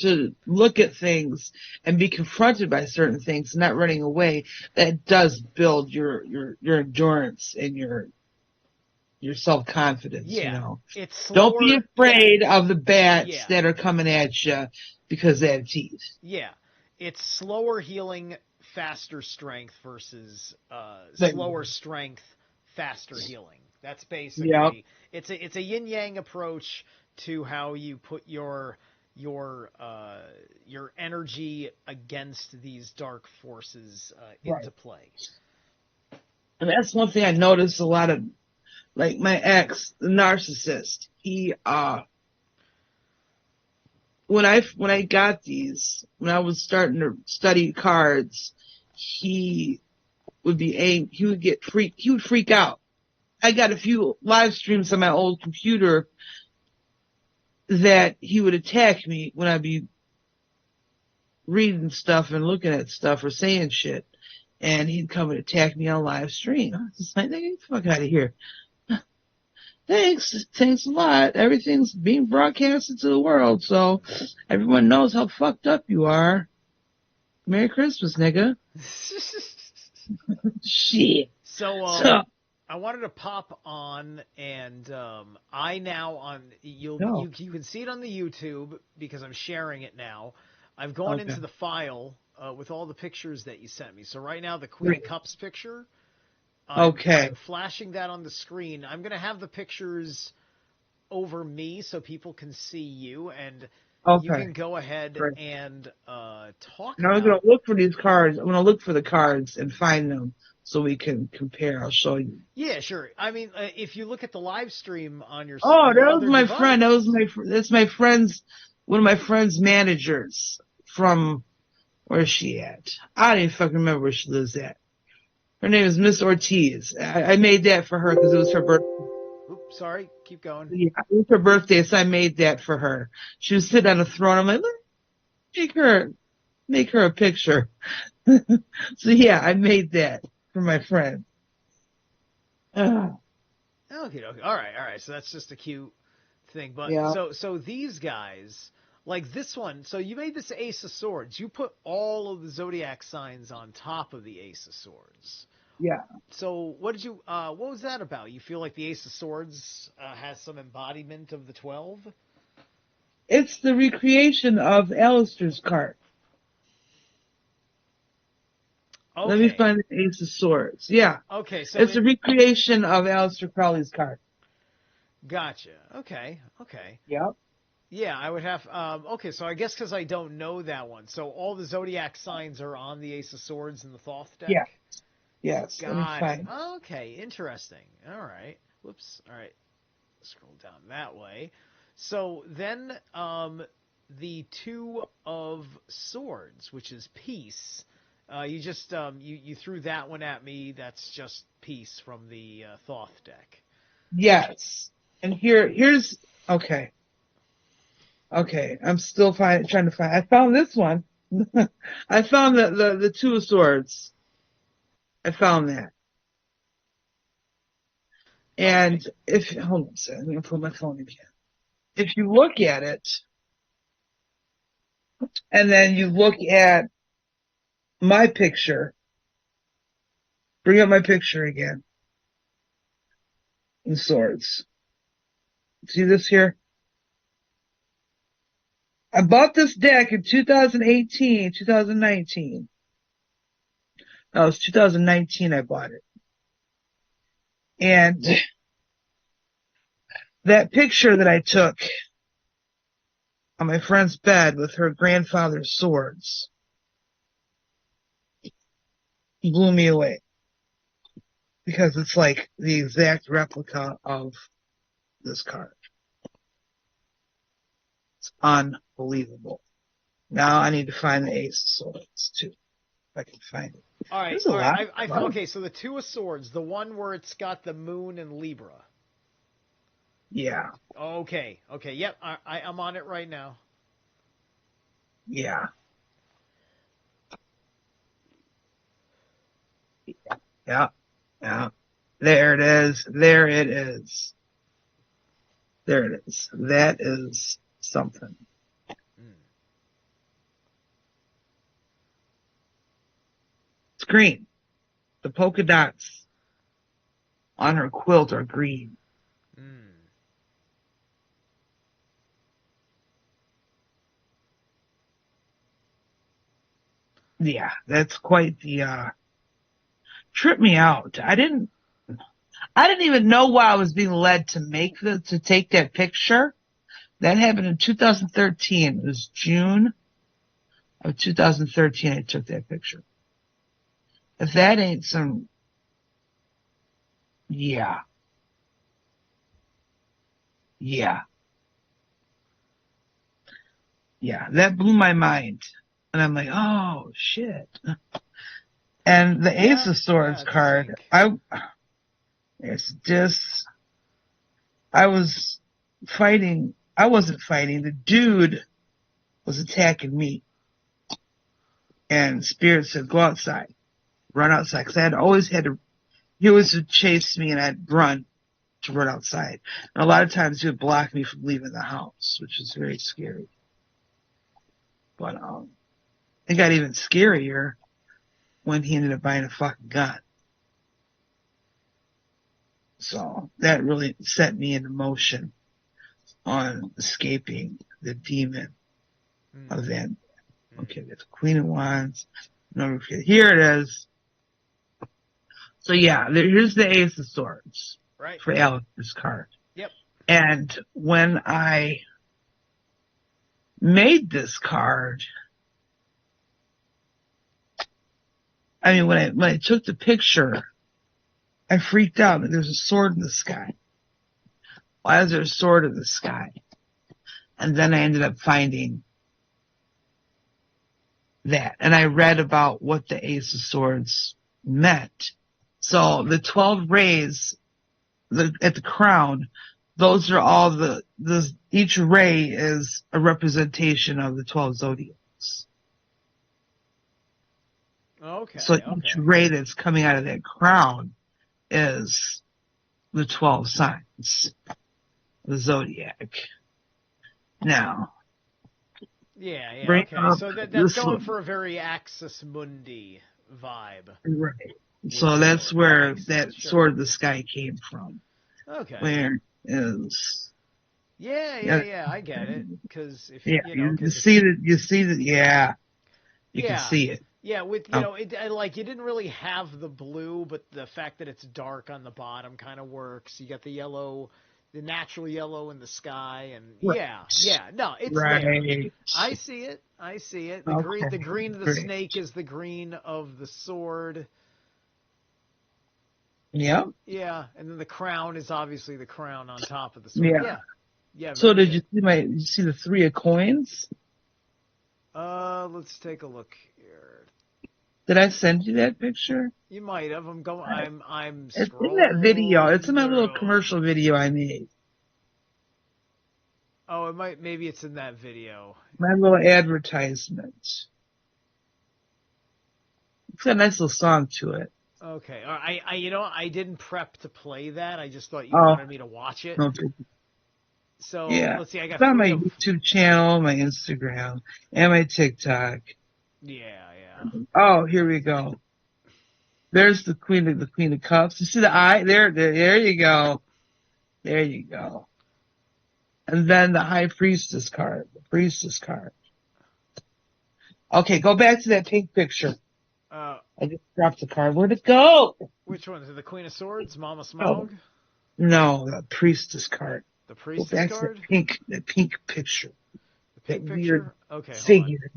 to look at things and be confronted by certain things, not running away, that does build your endurance and your self-confidence, It's slower, Don't be afraid of the bats that are coming at you because they have teeth. Yeah. It's slower healing, faster strength versus slower strength, faster healing. That's basically it's a yin yang approach to how you put your energy against these dark forces into play. And that's one thing I noticed a lot of, like my ex, the narcissist. He when I got these, when I was starting to study cards, he would freak out. I got a few live streams on my old computer that he would attack me when I'd be reading stuff and looking at stuff or saying shit. and he'd come and attack me on live stream. I was just like, nigga, get the fuck out of here. Thanks a lot. Everything's being broadcasted to the world, so everyone knows how fucked up you are. Merry Christmas, nigga. Shit. So, So, I wanted to pop on, and I now you can see it on the YouTube because I'm sharing it now. I've gone into the file with all the pictures that you sent me. So right now, the Queen of Cups picture. I'm flashing that on the screen. I'm gonna have the pictures over me so people can see you, and you can go ahead and talk. Now I'm gonna look for these cards. I'm gonna look for the cards and find them so we can compare. I'll show you. Yeah, sure. I mean, if you look at the live stream on your that your was my device. friend. That's my friend's one of my friend's managers from where's she at? I don't even fucking remember where she lives at. Her name is Miss Ortiz. I made that for her because it was her birthday. Oops, sorry. Keep going. Yeah, it was her birthday, so I made that for her. She was sitting on a throne. I'm like, make her a picture. So yeah, I made that for my friend. Okay. All right. So that's just a cute thing. But so these guys, like this one, so you made this Ace of Swords. You put all of the zodiac signs on top of the Ace of Swords. Yeah. So what was that about? You feel like the Ace of Swords has some embodiment of the 12? It's the recreation of Alistair's card. Okay. Let me find the Ace of Swords. Yeah. Okay, so it's a recreation of Aleister Crowley's card. Gotcha. Okay. Yep. Yeah, I would have. Okay, so I guess because I don't know that one, so all the zodiac signs are on the Ace of Swords in the Thoth deck. Yeah. Yes. Got it. Okay, interesting. All right. Whoops. All right. Scroll down that way. So then, the Two of Swords, which is peace. You just you threw that one at me. That's just peace from the Thoth deck. Yes. And here's okay. Okay, I'm still trying to find. I found this one. I found the Two of Swords. I found that. And hold on a second, I'm gonna pull my phone again. If you look at it, and then you look at my picture, bring up my picture again. In Swords. See this here? I bought this deck in 2019. No, it was 2019 I bought it. And that picture that I took on my friend's bed with her grandfather's swords blew me away. Because it's like the exact replica of this card. It's unbelievable. Now I need to find the Ace of Swords too. If I can find it. All right. Okay, so the Two of Swords, the one where it's got the moon and Libra. Yeah. Okay. Yep. I'm on it right now. Yeah. There it is. That is something. It's green. The polka dots on her quilt are green. Yeah, that's quite the tripped me out. I didn't even know why I was being led to take that picture. That happened in 2013. It was June of 2013 I took that picture. If that ain't some, yeah. That blew my mind. And I'm like, oh shit. And the Ace of Swords card, I wasn't fighting. The dude was attacking me. And Spirit said, go outside. run outside because I had always had to. He always would chase me, and I'd run to run outside. And a lot of times he would block me from leaving the house, which is very scary. But it got even scarier when he ended up buying a fucking gun. So that really set me into motion on escaping the demon of that. Okay, that's Queen of Wands. Here it is. So yeah, here's the Ace of Swords for Alex's card. Yep. And when I made this card, I mean, when I took the picture, I freaked out that there's a sword in the sky. Why is there a sword in the sky? And then I ended up finding that. And I read about what the Ace of Swords meant. So the 12 rays at the crown, those are all each ray is a representation of the 12 zodiacs. Okay. So each ray that's coming out of that crown is the 12 signs of the zodiac. Now. Yeah, bring okay. up So that's this going one. for a very Axis Mundi vibe. Right. With So the that's sword. where Makes that sense, sure. sword of the sky came from. Okay. Where is Yeah, I get it. Because if you cause see that you can see it. Yeah, with like you didn't really have the blue, but the fact that it's dark on the bottom kind of works. You got the yellow, the natural yellow in the sky, and Right. no, it's Right. there. I see it. The green of the Great. snake is the green of the sword. Yep. Yeah, and then the crown is obviously the crown on top of the sword. Yeah. So very did good. you see the 3 of coins? Let's take a look here. Did I send you that picture? You might have. I'm It's in that video. It's in my little scrolling commercial video I made. Oh, maybe it's in that video. My little advertisement. It's got a nice little song to it. Okay. I didn't prep to play that. I just thought you wanted me to watch it. Okay. So Yeah. let's see. I got It's on my 3 of. YouTube channel, my Instagram, and my TikTok. Yeah. Oh, here we go. There's the Queen of Cups. You see the eye? There you go. There you go. And then the High Priestess card. The Priestess card. Okay, go back to that pink picture. I just dropped the card. Where'd it go? Which one? Is it the Queen of Swords, Mama Smog? No, the Priestess card. The Go Priestess back card? to that pink picture. The pink that picture? weird Okay, figure.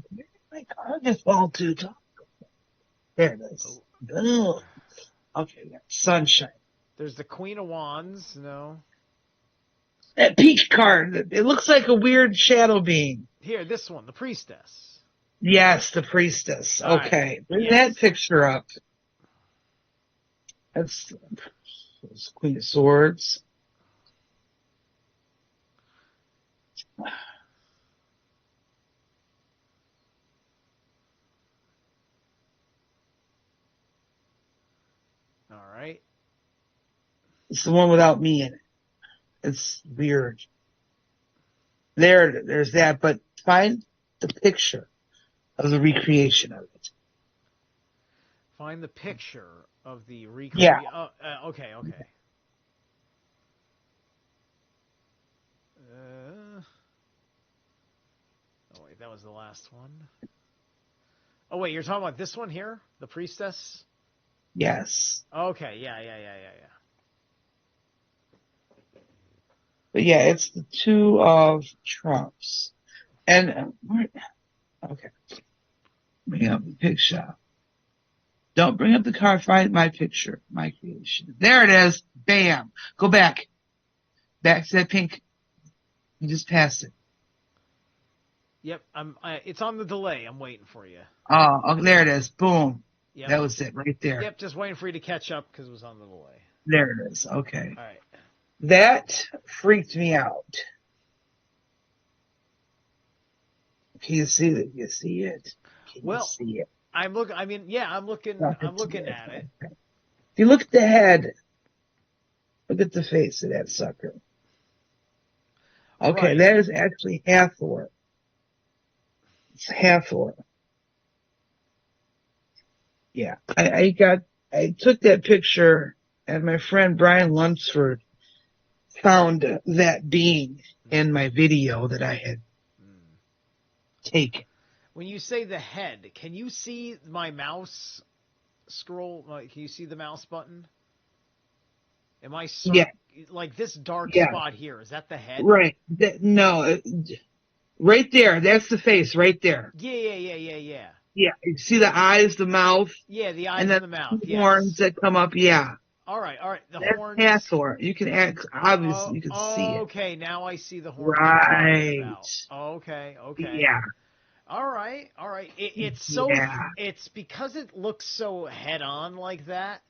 My card just fall too tall. There it is. Oh. Okay, yeah. Sunshine. There's the Queen of Wands. No. That peach card. It looks like a weird shadow being. Here, this one, the Priestess. Yes, the Priestess. All Okay. right. Bring that picture up. That's Queen of Swords. All right. It's the one without me in it. It's weird. There's that, but find the picture of the recreation of it. Find the picture of the recreation. Yeah. Okay. Oh wait, that was the last one. Oh wait, you're talking about this one here, the Priestess? Yes. Okay. Yeah. But yeah, it's the 2 of Trumps. And, okay. Bring up the picture. Don't bring up the card. Find my picture, my creation. There it is. Bam. Go back. Back to that pink. You just passed it. Yep. It's on the delay. I'm waiting for you. Oh, there it is. Boom. Yep. That was it right there. Yep. Just waiting for you to catch up because it was on the delay. There it is. Okay. All right. That freaked me out. Can you see it? You see it? Can you see it? I'm look. I mean, yeah, I'm looking. I'm looking at it. If you look at the head, look at the face of that sucker. Okay, Right. that is actually Hathor. It's Hathor. Yeah, I took that picture, and my friend Brian Lunsford found that being in my video that I had taken. When you say the head, can you see my mouse scroll? Can you see the mouse button? Am I Yeah, like this dark yeah, spot here? Is that the head? right. No, right there. That's the face right there. Yeah. Yeah, you see the eyes, the mouth, Yeah, the and eyes then and the mouth. two horns Yes. that come up. Yeah, All right. The that's horns. Hathor. You can obviously you can see it. Okay. Now I see the horns you're talking Right. about. Okay. Yeah. All right. Yeah. It's because it looks so head on like that.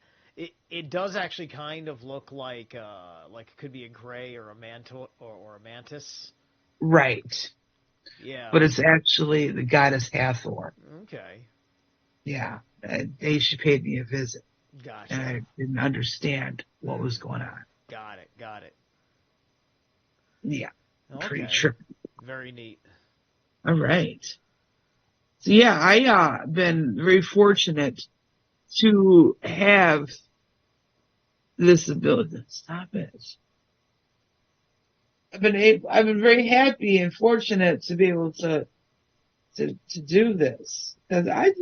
It does actually kind of look like it could be a gray or a mantle or a mantis. Right. Yeah. But it's actually the goddess Hathor. Okay. Yeah. She paid me a visit, and Gotcha. I didn't understand what was going on. Got it. Yeah. Pretty Okay. sure. Very neat. All right. So yeah, I been very fortunate to have this ability. Stop it. I've been very happy and fortunate to be able to do this, because I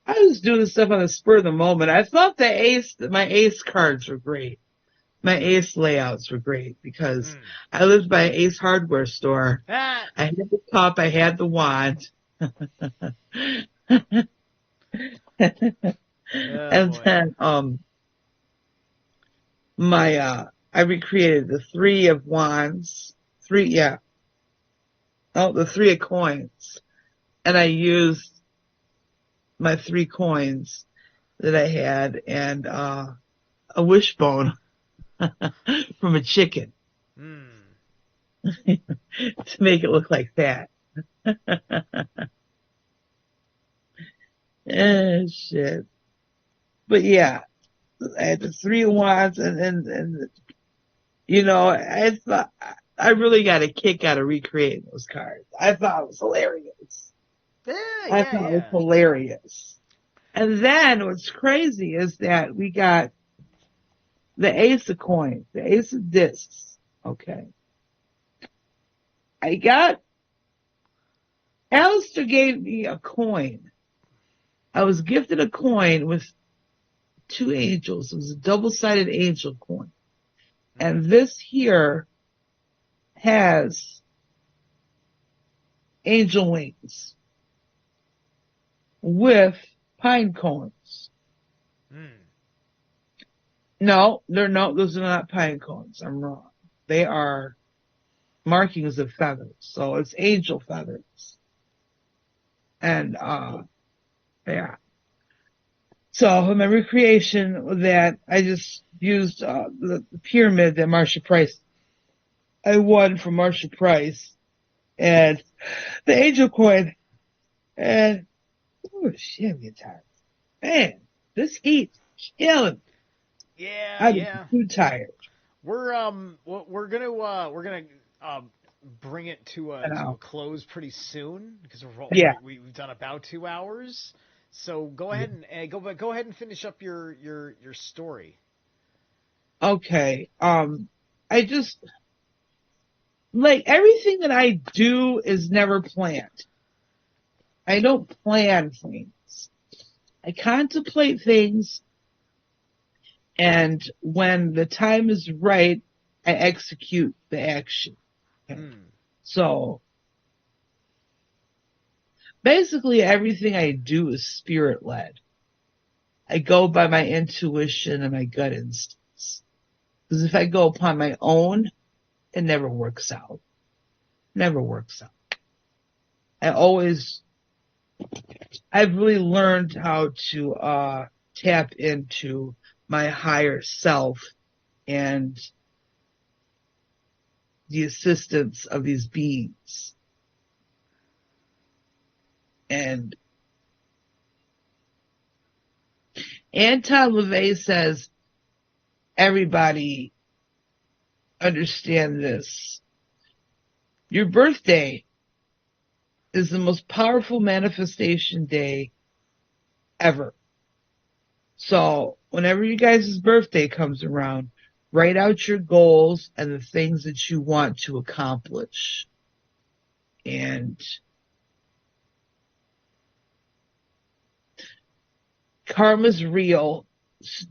was doing this stuff on the spur of the moment. I thought my ace cards were great. My ace layouts were great because I lived by an Ace hardware store. Ah. I had the cup, I had the wand. Oh And boy. then I recreated the three of wands, the three of coins, and I used my 3 coins that I had and a wishbone from a chicken to make it look like that. Shit. But yeah, I had the 3 of wands, and I thought I really got a kick out of recreating those cards. I thought it was hilarious. I thought it was Yeah. hilarious. And then what's crazy is that we got the ace of coins, the ace of discs. Okay. Alistair gave me a coin. I was gifted a coin with 2 angels. It was a double-sided angel coin. And this here has angel wings with pine cones. No, those are not pine cones. I'm wrong. They are markings of feathers. So it's angel feathers. And, yeah. So in my recreation that I just used, the pyramid that Marsha Price, I won from Marsha Price, and the angel coin, and, oh shit, I'm getting tired. Man, this heat's killing. I'm too tired. We're gonna bring it to a close pretty soon because we've done about 2 hours. So go ahead and go ahead and finish up your story. Okay. I just like everything that I do is never planned. I don't plan things. I contemplate things, and when the time is right, I execute the action. Okay. So basically everything I do is spirit led. I go by my intuition and my gut instincts. Because if I go upon my own, it never works out. Never works out. I've really learned how to tap into my higher self and the assistance of these beings. And Anton LaVey says, everybody understand this. Your birthday is the most powerful manifestation day ever. So whenever you guys' birthday comes around, write out your goals and the things that you want to accomplish. And karma's real.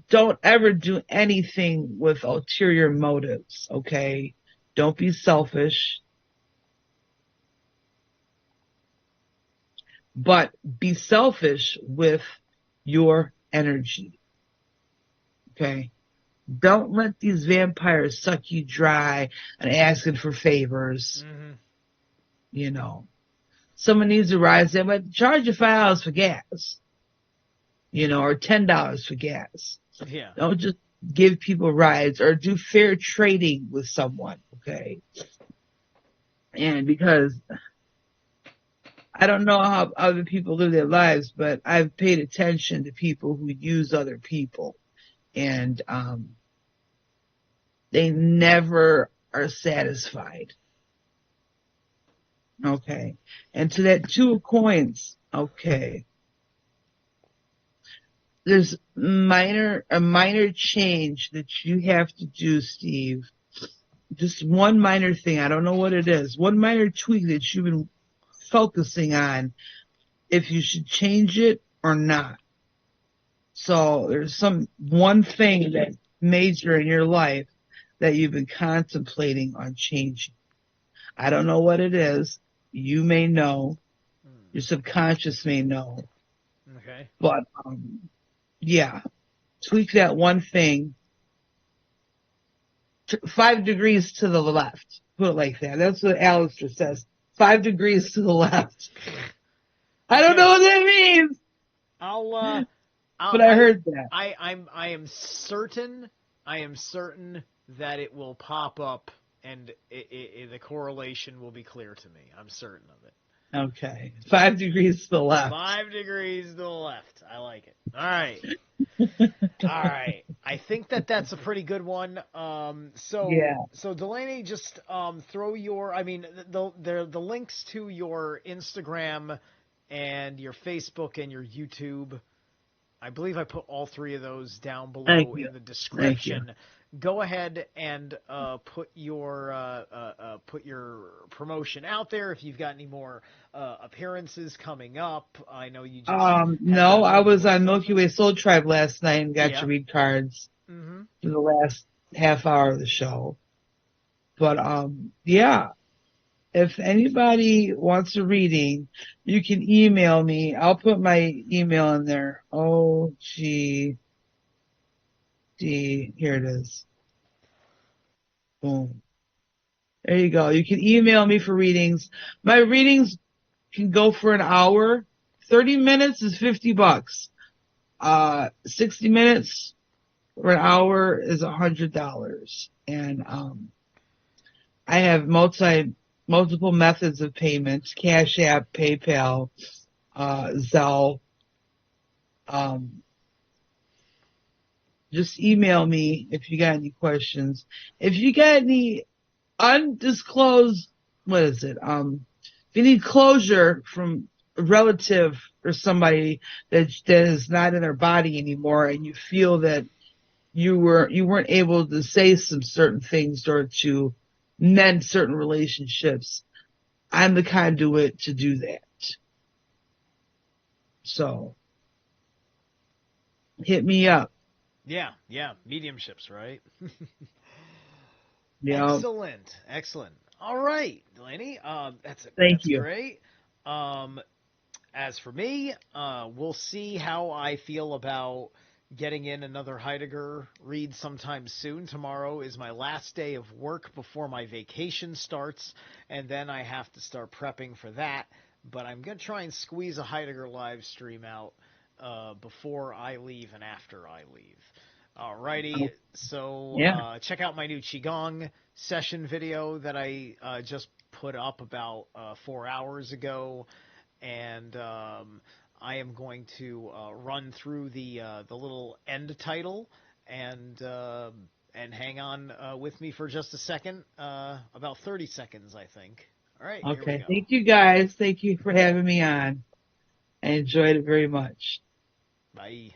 Don't ever do anything with ulterior motives, okay? Don't be selfish. But be selfish with your energy, okay? Don't let these vampires suck you dry and asking for favors. Mm-hmm. You know, someone needs to rise. They might charge you $5 for gas, you know, or $10 for gas. Yeah. Don't just give people rides or do fair trading with someone, okay? And because I don't know how other people live their lives, but I've paid attention to people who use other people, and they never are satisfied. Okay. And to that 2 of coins, okay. There's a minor change that you have to do, Steve. Just one minor thing. I don't know what it is. One minor tweak that you've been focusing on, if you should change it or not. So there's one thing that's major in your life that you've been contemplating on changing. I don't know what it is. You may know. Your subconscious may know. Okay. But, yeah, tweak that one thing 5 degrees to the left. Put it like that. That's what Alistair says. 5 degrees to the left. I don't know what that means. But I heard that. I am certain that it will pop up, and the correlation will be clear to me. I'm certain of it. Okay. 5 degrees to the left. 5 degrees to the left. I like it. All right. All right. I think that's a pretty good one. So Delaney, just throw your, the links to your Instagram and your Facebook and your YouTube. I believe I put all 3 of those down below in the description. Go ahead and put your promotion out there if you've got any more appearances coming up. I know you just no, I was on Milky Way Soul Tribe last night and got to read cards for the last half hour of the show. But yeah, if anybody wants a reading, you can email me. I'll put my email in there. OGD. Here it is. Boom. There you go. You can email me for readings. My readings can go for an hour. 30 minutes is $50. 60 minutes for an hour is $100. And I have multiple methods of payments: Cash App, PayPal, Zelle. Just email me if you got any questions. If you got any undisclosed, if you need closure from a relative or somebody that is not in their body anymore, and you feel that you weren't able to say some certain things or to mend certain relationships, I'm the conduit to do that. So hit me up. Yeah, mediumships, right? Yeah. Excellent. All right, Delaney. That's great. As for me, we'll see how I feel about getting in another Heidegger read sometime soon. Tomorrow is my last day of work before my vacation starts, and then I have to start prepping for that. But I'm going to try and squeeze a Heidegger live stream out before I leave and after I leave. Alrighty, so check out my new Qigong session video that I just put up about 4 hours ago, and I am going to run through the little end title and hang on with me for just a second, about 30 seconds, I think. All right, here we Okay. go. Thank you guys. Thank you for having me on. I enjoyed it very much. Bye.